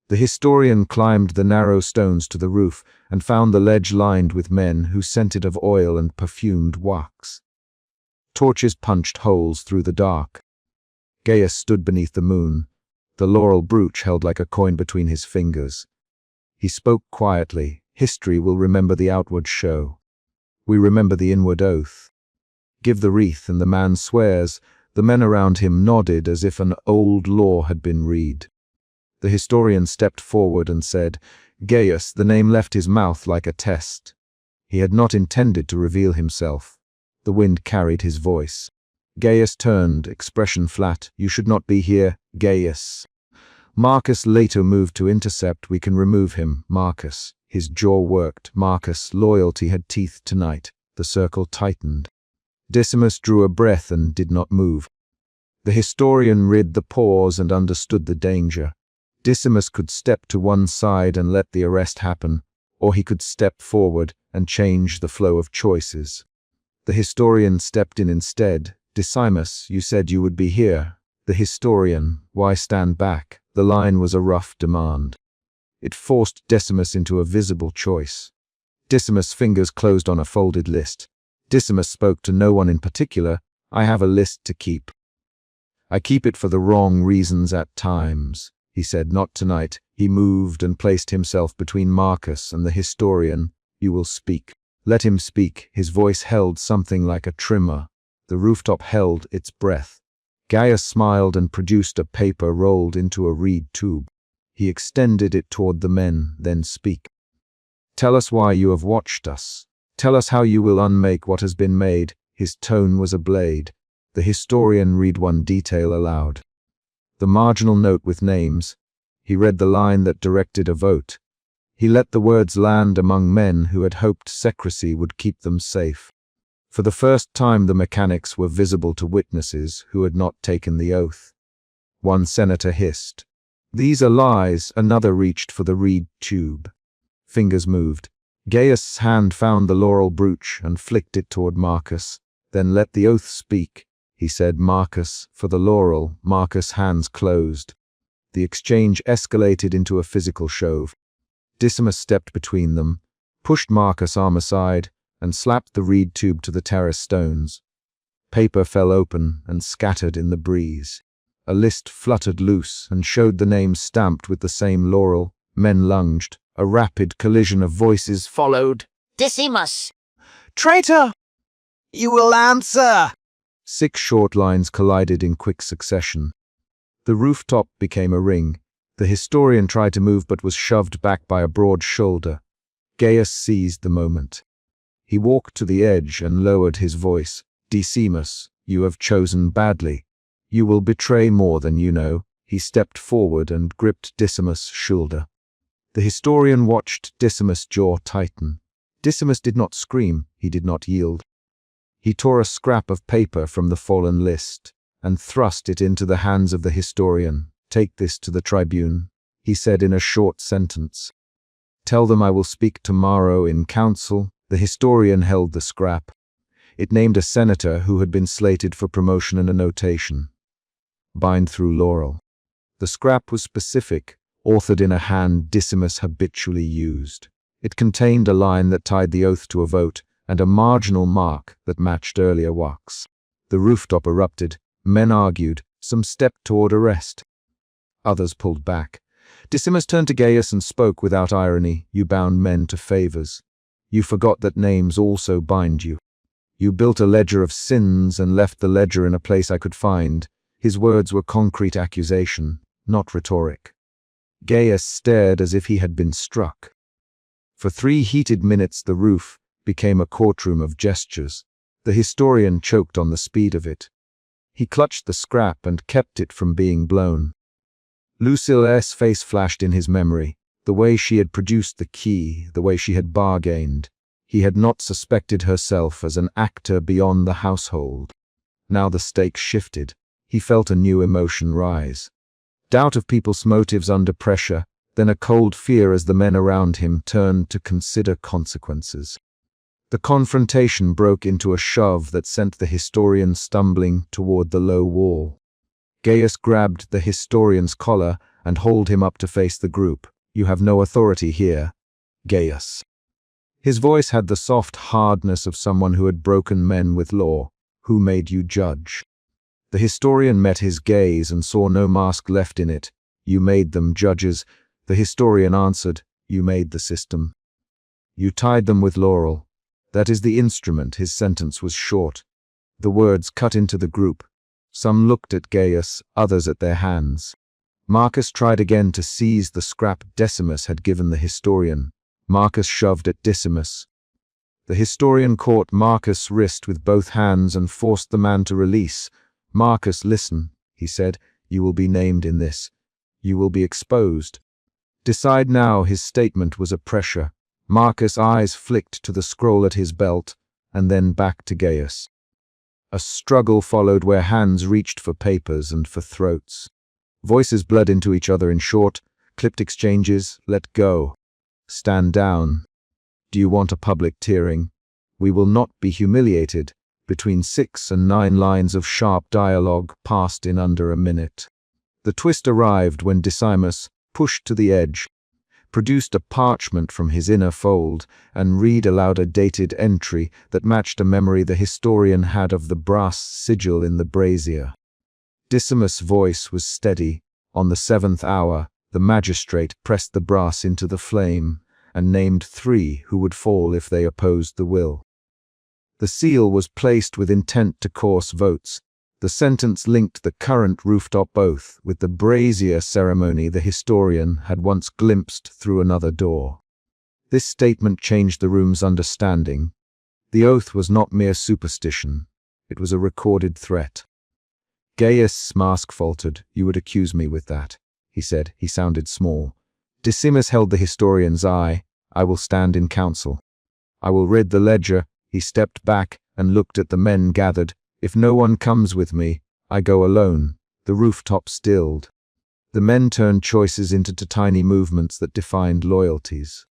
The historian climbed the narrow stones to the roof and found the ledge lined with men who scented of oil and perfumed wax. Torches punched holes through the dark. Gaius stood beneath the moon, the laurel brooch held like a coin between his fingers. He spoke quietly. "History will remember the outward show. We remember the inward oath. Give the wreath," and the man swears. The men around him nodded as if an old law had been read. The historian stepped forward and said, "Gaius," the name left his mouth like a test. He had not intended to reveal himself. The wind carried his voice. Gaius turned, expression flat. "You should not be here, Gaius." Marcus later moved to intercept. "We can remove him, Marcus." His jaw worked. Marcus' loyalty had teeth tonight. The circle tightened. Decimus drew a breath and did not move. The historian read the pause and understood the danger. Decimus could step to one side and let the arrest happen, or he could step forward and change the flow of choices. The historian stepped in instead. "Decimus, you said you would be here." The historian, "Why stand back?" The line was a rough demand. It forced Decimus into a visible choice. Decimus' fingers closed on a folded list. Decimus spoke to no one in particular. "I have a list to keep. I keep it for the wrong reasons at times." He said, "Not tonight." He moved and placed himself between Marcus and the historian. "You will speak." "Let him speak." His voice held something like a tremor. The rooftop held its breath. Gaius smiled and produced a paper rolled into a reed tube. He extended it toward the men. "Then speak. Tell us why you have watched us. Tell us how you will unmake what has been made." His tone was a blade. The historian read one detail aloud. The marginal note with names. He read the line that directed a vote. He let the words land among men who had hoped secrecy would keep them safe. For the first time the mechanics were visible to witnesses who had not taken the oath. One senator hissed, "These are lies." Another reached for the reed tube. Fingers moved. Gaius' hand found the laurel brooch and flicked it toward Marcus. "Then let the oath speak," he said. "Marcus, for the laurel." Marcus' hands closed. The exchange escalated into a physical shove. Decimus stepped between them, pushed Marcus' arm aside, and slapped the reed tube to the terrace stones. Paper fell open and scattered in the breeze. A list fluttered loose and showed the names stamped with the same laurel. Men lunged. A rapid collision of voices followed. Decimus! Traitor! You will answer! 6 short lines collided in quick succession. The rooftop became a ring. The historian tried to move but was shoved back by a broad shoulder. Gaius seized the moment. He walked to the edge and lowered his voice. "Decimus, you have chosen badly. You will betray more than you know." He stepped forward and gripped Decimus' shoulder. The historian watched Decimus' jaw tighten. Decimus did not scream. He did not yield. He tore a scrap of paper from the fallen list and thrust it into the hands of the historian. "Take this to the tribune," he said in a short sentence. "Tell them I will speak tomorrow in council." The historian held the scrap. It named a senator who had been slated for promotion and a notation. Bind through laurel. The scrap was specific, authored in a hand Decimus habitually used. It contained a line that tied the oath to a vote and a marginal mark that matched earlier works. The rooftop erupted. Men argued. Some stepped toward arrest. Others pulled back. Decimus turned to Gaius and spoke without irony. You bound men to favors. You forgot that names also bind you. You built a ledger of sins and left the ledger in a place I could find. His words were concrete accusation, not rhetoric. Gaius stared as if he had been struck. For 3 heated minutes the roof became a courtroom of gestures. The historian choked on the speed of it. He clutched the scrap and kept it from being blown. Lucilla's face flashed in his memory, the way she had produced the key, the way she had bargained. He had not suspected herself as an actor beyond the household. Now the stakes shifted. He felt a new emotion rise. Doubt of people's motives under pressure, then a cold fear as the men around him turned to consider consequences. The confrontation broke into a shove that sent the historian stumbling toward the low wall. Gaius grabbed the historian's collar and hauled him up to face the group. You have no authority here, Gaius. His voice had the soft hardness of someone who had broken men with law. Who made you judge? The historian met his gaze and saw no mask left in it. You made them judges. The historian answered, you made the system. You tied them with laurel. That is the instrument. His sentence was short. The words cut into the group. Some looked at Gaius, others at their hands. Marcus tried again to seize the scrap Decimus had given the historian. Marcus shoved at Decimus. The historian caught Marcus' wrist with both hands and forced the man to release. Marcus, listen, he said. You will be named in this. You will be exposed. Decide now. His statement was a pressure. Marcus' eyes flicked to the scroll at his belt, and then back to Gaius. A struggle followed where hands reached for papers and for throats. Voices bled into each other in short, clipped exchanges. Let go. Stand down. Do you want a public tearing? We will not be humiliated. Between 6 and 9 lines of sharp dialogue passed in under a minute. The twist arrived when Decimus, pushed to the edge, produced a parchment from his inner fold and read aloud a dated entry that matched a memory the historian had of the brass sigil in the brazier. Decimus' voice was steady. On the 7th hour, the magistrate pressed the brass into the flame and named 3 who would fall if they opposed the will. The seal was placed with intent to coerce votes. The sentence linked the current rooftop oath with the brazier ceremony the historian had once glimpsed through another door. This statement changed the room's understanding. The oath was not mere superstition. It was a recorded threat. Gaius' mask faltered. You would accuse me with that, he said. He sounded small. Decimus held the historian's eye. I will stand in counsel. I will read the ledger. He stepped back and looked at the men gathered. If no one comes with me, I go alone. The rooftop stilled. The men turned choices into tiny movements that defined loyalties.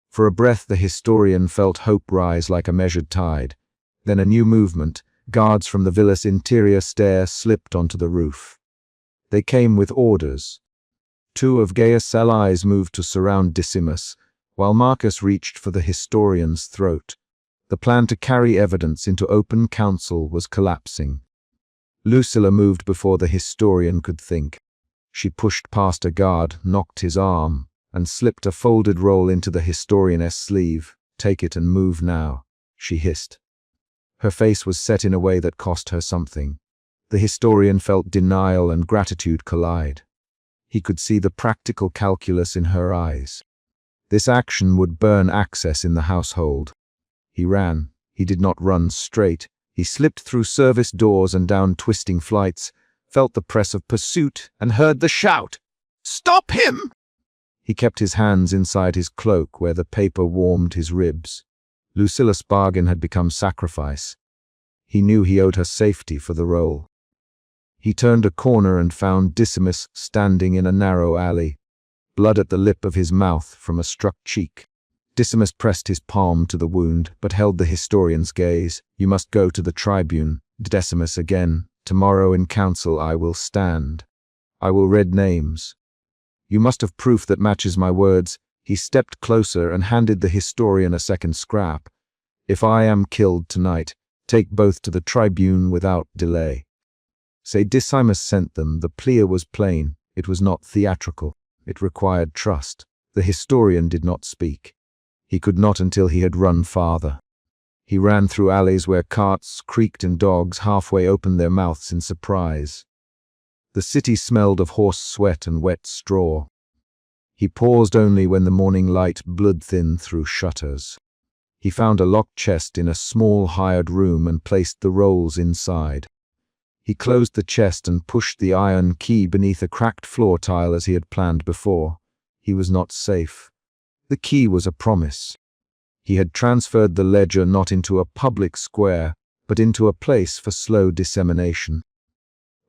For a breath the historian felt hope rise like a measured tide. Then a new movement. Guards from the villa's interior stair slipped onto the roof. They came with orders. 2 of Gaius' allies moved to surround Decimus, while Marcus reached for the historian's throat. The plan to carry evidence into open council was collapsing. Lucilla moved before the historian could think. She pushed past a guard, knocked his arm, and slipped a folded roll into the historian's sleeve. Take it and move now, she hissed. Her face was set in a way that cost her something. The historian felt denial and gratitude collide. He could see the practical calculus in her eyes. This action would burn access in the household. He ran. He did not run straight. He slipped through service doors and down twisting flights, felt the press of pursuit, and heard the shout, "Stop him!" He kept his hands inside his cloak where the paper warmed his ribs. Lucilla's bargain had become sacrifice. He knew he owed her safety for the role. He turned a corner and found Decimus standing in a narrow alley, blood at the lip of his mouth from a struck cheek. Decimus pressed his palm to the wound, but held the historian's gaze. "You must go to the tribune." Decimus again. "Tomorrow in council I will stand. I will read names. You must have proof that matches my words." He stepped closer and handed the historian a second scrap. "If I am killed tonight, take both to the tribune without delay." Say Decimus sent them. The plea was plain. It was not theatrical. It required trust. The historian did not speak. He could not until he had run farther. He ran through alleys where carts creaked and dogs halfway opened their mouths in surprise. The city smelled of horse sweat and wet straw. He paused only when the morning light blood thin through shutters. He found a locked chest in a small hired room and placed the rolls inside. He closed the chest and pushed the iron key beneath a cracked floor tile as he had planned before. He was not safe. The key was a promise. He had transferred the ledger not into a public square, but into a place for slow dissemination.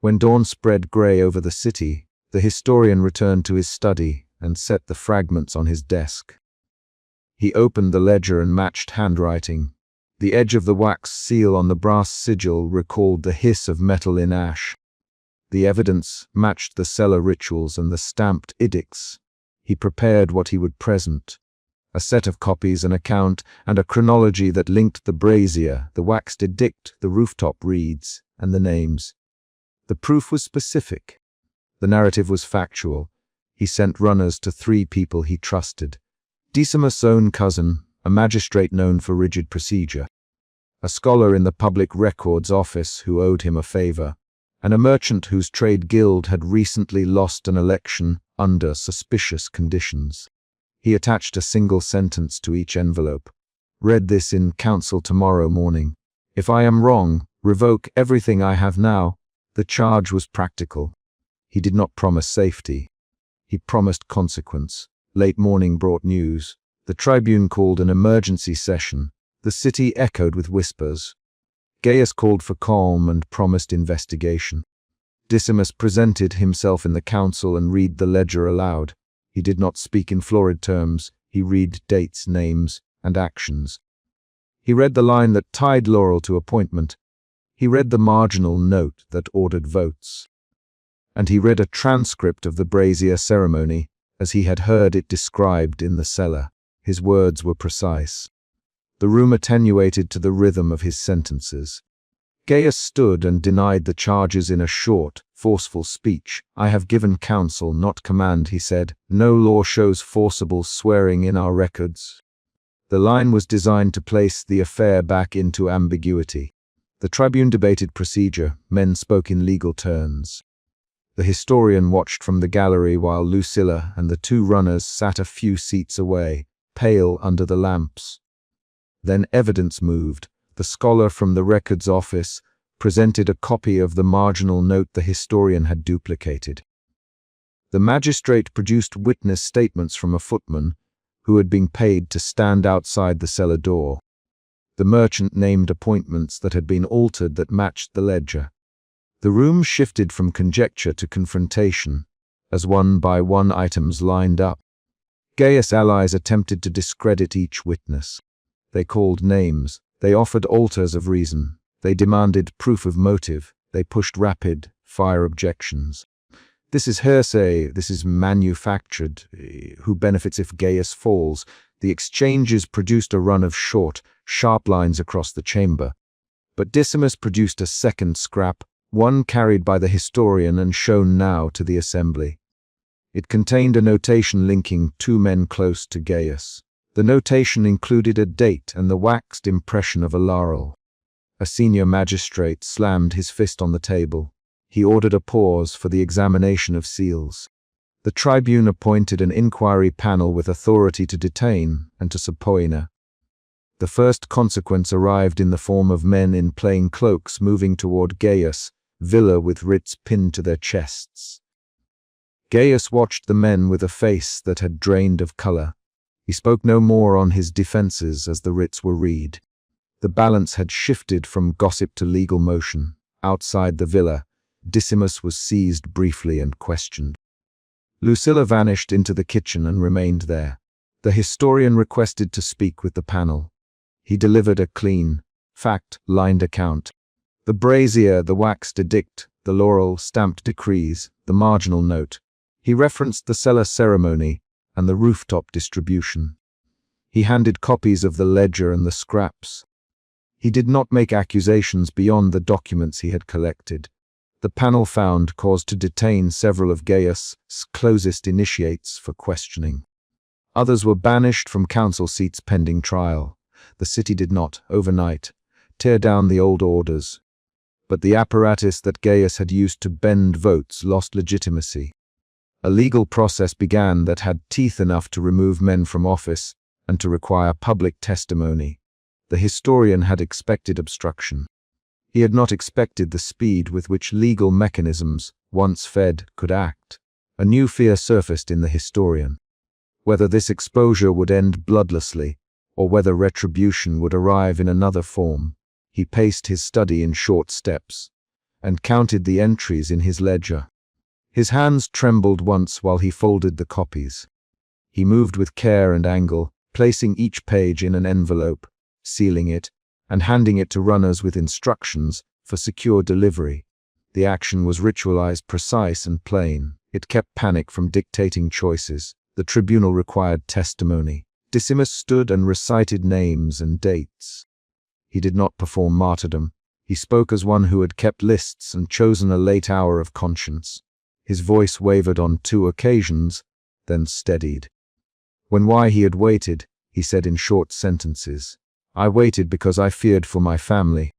When dawn spread grey over the city, the historian returned to his study and set the fragments on his desk. He opened the ledger and matched handwriting. The edge of the wax seal on the brass sigil recalled the hiss of metal in ash. The evidence matched the cellar rituals and the stamped edicts. He prepared what he would present: a set of copies, an account, and a chronology that linked the brazier, the waxed edict, the rooftop reeds, and the names. The proof was specific. The narrative was factual. He sent runners to 3 people he trusted: Decimus' own cousin, a magistrate known for rigid procedure; a scholar in the public records office who owed him a favor; and a merchant whose trade guild had recently lost an election under suspicious conditions. He attached a single sentence to each envelope. "Read this in council tomorrow morning. If I am wrong, revoke everything I have now." The charge was practical. He did not promise safety. He promised consequence. Late morning brought news. The tribune called an emergency session. The city echoed with whispers. Gaius called for calm and promised investigation. Decimus presented himself in the council and read the ledger aloud. He did not speak in florid terms. He read dates, names, and actions. He read the line that tied Laurel to appointment. He read the marginal note that ordered votes. And he read a transcript of the brazier ceremony, as he had heard it described in the cellar. His words were precise. The room attenuated to the rhythm of his sentences. Gaius stood and denied the charges in a short, forceful speech. "I have given counsel, not command," he said. "No law shows forcible swearing in our records." The line was designed to place the affair back into ambiguity. The tribune debated procedure. Men spoke in legal terms. The historian watched from the gallery while Lucilla and the 2 runners sat a few seats away, pale under the lamps. Then evidence moved. The scholar from the records office presented a copy of the marginal note the historian had duplicated. The magistrate produced witness statements from a footman who had been paid to stand outside the cellar door. The merchant named appointments that had been altered that matched the ledger. The room shifted from conjecture to confrontation, as one by one items lined up. Gaius' allies attempted to discredit each witness. They called names. They offered alters of reason. They demanded proof of motive. They pushed rapid-fire objections. "This is hearsay. This is manufactured. Who benefits if Gaius falls?" The exchanges produced a run of short, sharp lines across the chamber. But Decimus produced a second scrap, one carried by the historian and shown now to the assembly. It contained a notation linking 2 men close to Gaius. The notation included a date and the waxed impression of a laurel. A senior magistrate slammed his fist on the table. He ordered a pause for the examination of seals. The tribune appointed an inquiry panel with authority to detain and to subpoena. The first consequence arrived in the form of men in plain cloaks moving toward Gaius, villa with writs pinned to their chests. Gaius watched the men with a face that had drained of color. He spoke no more on his defenses as the writs were read. The balance had shifted from gossip to legal motion. Outside the villa, Decimus was seized briefly and questioned. Lucilla vanished into the kitchen and remained there. The historian requested to speak with the panel. He delivered a clean, fact-lined account. The brazier, the waxed edict, the laurel stamped decrees, the marginal note. He referenced the cellar ceremony and the rooftop distribution. He handed copies of the ledger and the scraps. He did not make accusations beyond the documents he had collected. The panel found cause to detain several of Gaius' closest initiates for questioning. Others were banished from council seats pending trial. The city did not, overnight, tear down the old orders, but the apparatus that Gaius had used to bend votes lost legitimacy. A legal process began that had teeth enough to remove men from office and to require public testimony. The historian had expected obstruction. He had not expected the speed with which legal mechanisms, once fed, could act. A new fear surfaced in the historian. Whether this exposure would end bloodlessly, or whether retribution would arrive in another form, he paced his study in short steps, and counted the entries in his ledger. His hands trembled once while he folded the copies. He moved with care and angle, placing each page in an envelope, sealing it, and handing it to runners with instructions for secure delivery. The action was ritualized, precise, and plain. It kept panic from dictating choices. The tribunal required testimony. Decimus stood and recited names and dates. He did not perform martyrdom. He spoke as one who had kept lists and chosen a late hour of conscience. His voice wavered on 2 occasions, then steadied. When why he had waited, he said in short sentences. I waited because I feared for my family.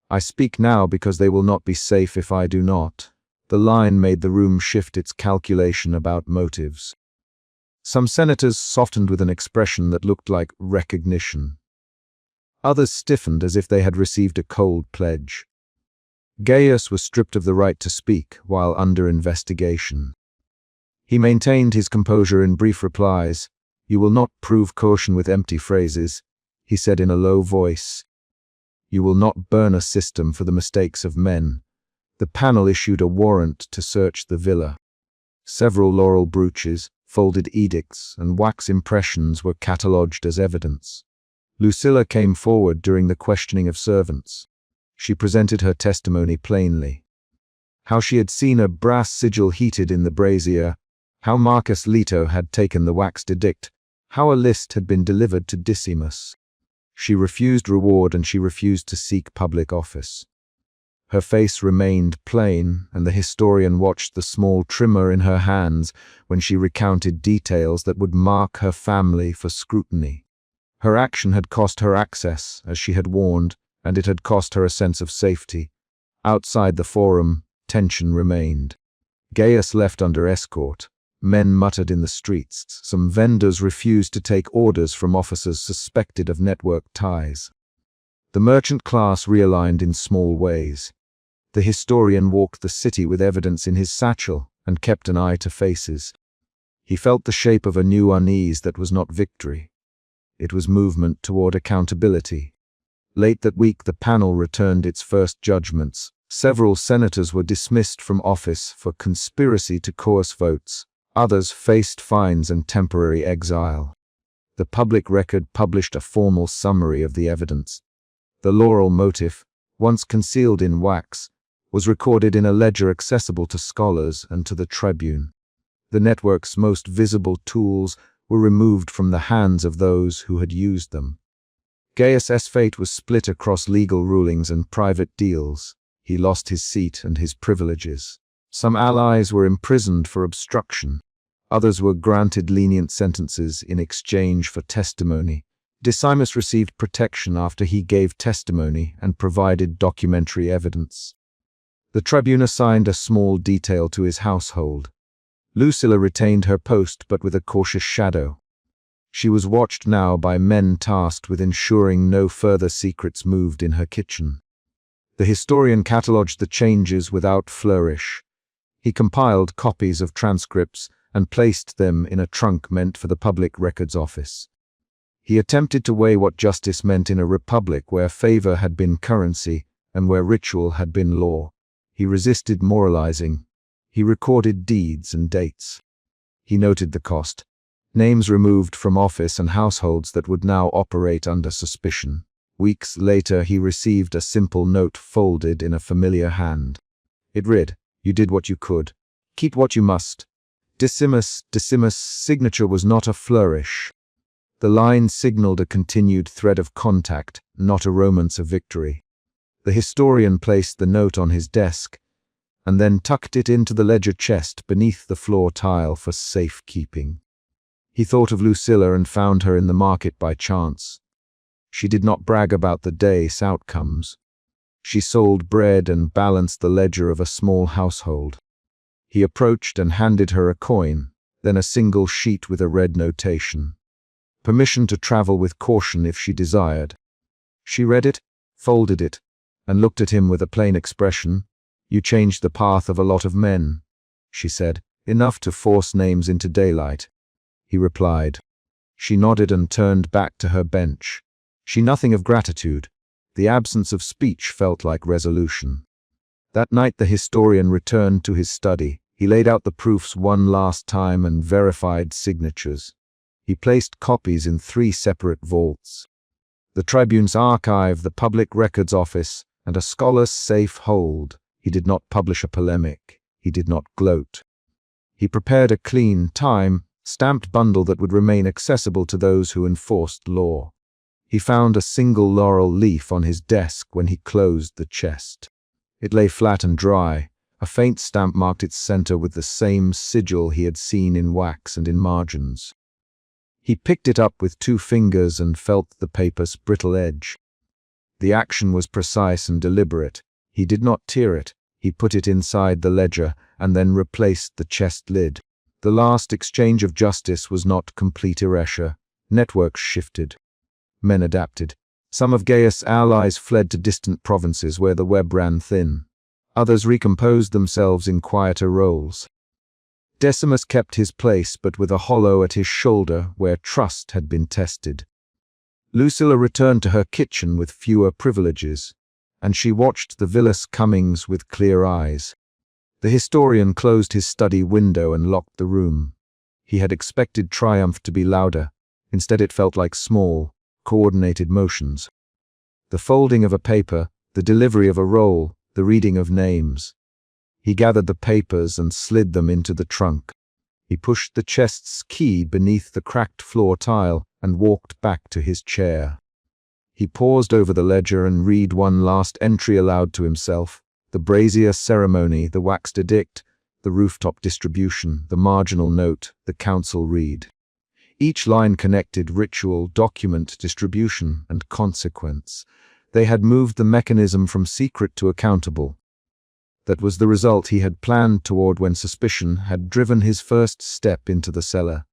I speak now because they will not be safe if I do not. The line made the room shift its calculation about motives. Some senators softened with an expression that looked like recognition. Others stiffened as if they had received a cold pledge. Gaius was stripped of the right to speak while under investigation. He maintained his composure in brief replies. You will not prove caution with empty phrases, he said in a low voice. You will not burn a system for the mistakes of men. The panel issued a warrant to search the villa. Several laurel brooches, folded edicts, and wax impressions were catalogued as evidence. Lucilla came forward during the questioning of servants. She presented her testimony plainly. How she had seen a brass sigil heated in the brazier, how Marcus Leto had taken the waxed edict, how a list had been delivered to Decimus. She refused reward and she refused to seek public office. Her face remained plain, and the historian watched the small trimmer in her hands when she recounted details that would mark her family for scrutiny. Her action had cost her access, as she had warned, and it had cost her a sense of safety. Outside the forum, tension remained. Gaius left under escort. Men muttered in the streets. Some vendors refused to take orders from officers suspected of network ties. The merchant class realigned in small ways. The historian walked the city with evidence in his satchel and kept an eye to faces. He felt the shape of a new unease that was not victory. It was movement toward accountability. Late that week, the panel returned its first judgments. Several senators were dismissed from office for conspiracy to coerce votes. Others faced fines and temporary exile. The public record published a formal summary of the evidence. The laurel motif, once concealed in wax, was recorded in a ledger accessible to scholars and to the tribune. The network's most visible tools were removed from the hands of those who had used them. Gaius' fate was split across legal rulings and private deals. He lost his seat and his privileges. Some allies were imprisoned for obstruction. Others were granted lenient sentences in exchange for testimony. Decimus received protection after he gave testimony and provided documentary evidence. The tribune assigned a small detail to his household. Lucilla retained her post, but with a cautious shadow. She was watched now by men tasked with ensuring no further secrets moved in her kitchen. The historian catalogued the changes without flourish. He compiled copies of transcripts and placed them in a trunk meant for the Public Records Office. He attempted to weigh what justice meant in a republic where favor had been currency and where ritual had been law. He resisted moralizing. He recorded deeds and dates. He noted the cost. Names removed from office and households that would now operate under suspicion. Weeks later, he received a simple note folded in a familiar hand. It read, "You did what you could. Keep what you must." Decimus' signature was not a flourish. The line signaled a continued thread of contact, not a romance of victory. The historian placed the note on his desk and then tucked it into the ledger chest beneath the floor tile for safekeeping. He thought of Lucilla and found her in the market by chance. She did not brag about the day's outcomes. She sold bread and balanced the ledger of a small household. He approached and handed her a coin, then a single sheet with a red notation. Permission to travel with caution if she desired. She read it, folded it, and looked at him with a plain expression. "You changed the path of a lot of men," she said, "enough to force names into daylight." He replied. She nodded and turned back to her bench. She nothing of gratitude. The absence of speech felt like resolution. That night the historian returned to his study. He laid out the proofs one last time and verified signatures. He placed copies in 3 separate vaults: the Tribune's archive, the Public Records Office, and a scholar's safe hold. He did not publish a polemic. He did not gloat. He prepared a clean, time-stamped bundle that would remain accessible to those who enforced law. He found a single laurel leaf on his desk when he closed the chest. It lay flat and dry. A faint stamp marked its center with the same sigil he had seen in wax and in margins. He picked it up with 2 fingers and felt the paper's brittle edge. The action was precise and deliberate. He did not tear it. He put it inside the ledger and then replaced the chest lid. The last exchange of justice was not complete erasure. Networks shifted. Men adapted. Some of Gaius' allies fled to distant provinces where the web ran thin. Others recomposed themselves in quieter roles. Decimus kept his place, but with a hollow at his shoulder where trust had been tested. Lucilla returned to her kitchen with fewer privileges, and she watched the villainous comings with clear eyes. The historian closed his study window and locked the room. He had expected triumph to be louder. Instead it felt like small, coordinated motions. The folding of a paper, the delivery of a roll, the reading of names. He gathered the papers and slid them into the trunk. He pushed the chest's key beneath the cracked floor tile and walked back to his chair. He paused over the ledger and read one last entry aloud to himself: the brazier ceremony, the waxed edict, the rooftop distribution, the marginal note, the council read. Each line connected ritual, document, distribution, and consequence. They had moved the mechanism from secret to accountable. That was the result he had planned toward when suspicion had driven his first step into the cellar.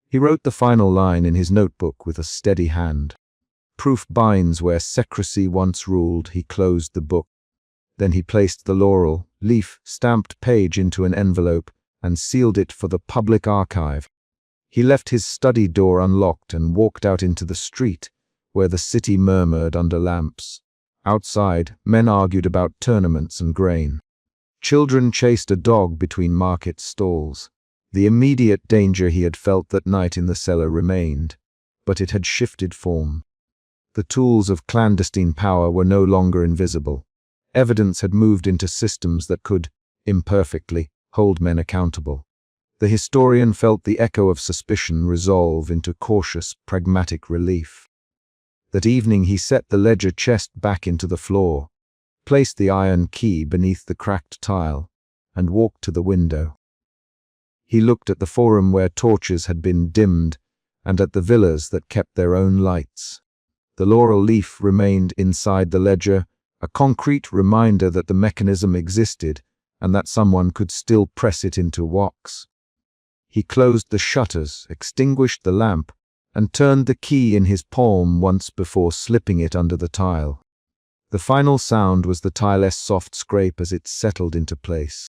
He wrote the final line in his notebook with a steady hand. Proof binds where secrecy once ruled. He closed the book. Then he placed the laurel leaf stamped page into an envelope and sealed it for the public archive. He left his study door unlocked and walked out into the street, where the city murmured under lamps. Outside, men argued about tournaments and grain. Children chased a dog between market stalls. The immediate danger he had felt that night in the cellar remained, but it had shifted form. The tools of clandestine power were no longer invisible. Evidence had moved into systems that could, imperfectly, hold men accountable. The historian felt the echo of suspicion resolve into cautious, pragmatic relief. That evening he set the ledger chest back into the floor, placed the iron key beneath the cracked tile, and walked to the window. He looked at the forum where torches had been dimmed and at the villas that kept their own lights. The laurel leaf remained inside the ledger, a concrete reminder that the mechanism existed and that someone could still press it into wax. He closed the shutters, extinguished the lamp, and turned the key in his palm once before slipping it under the tile. The final sound was the tile's soft scrape as it settled into place.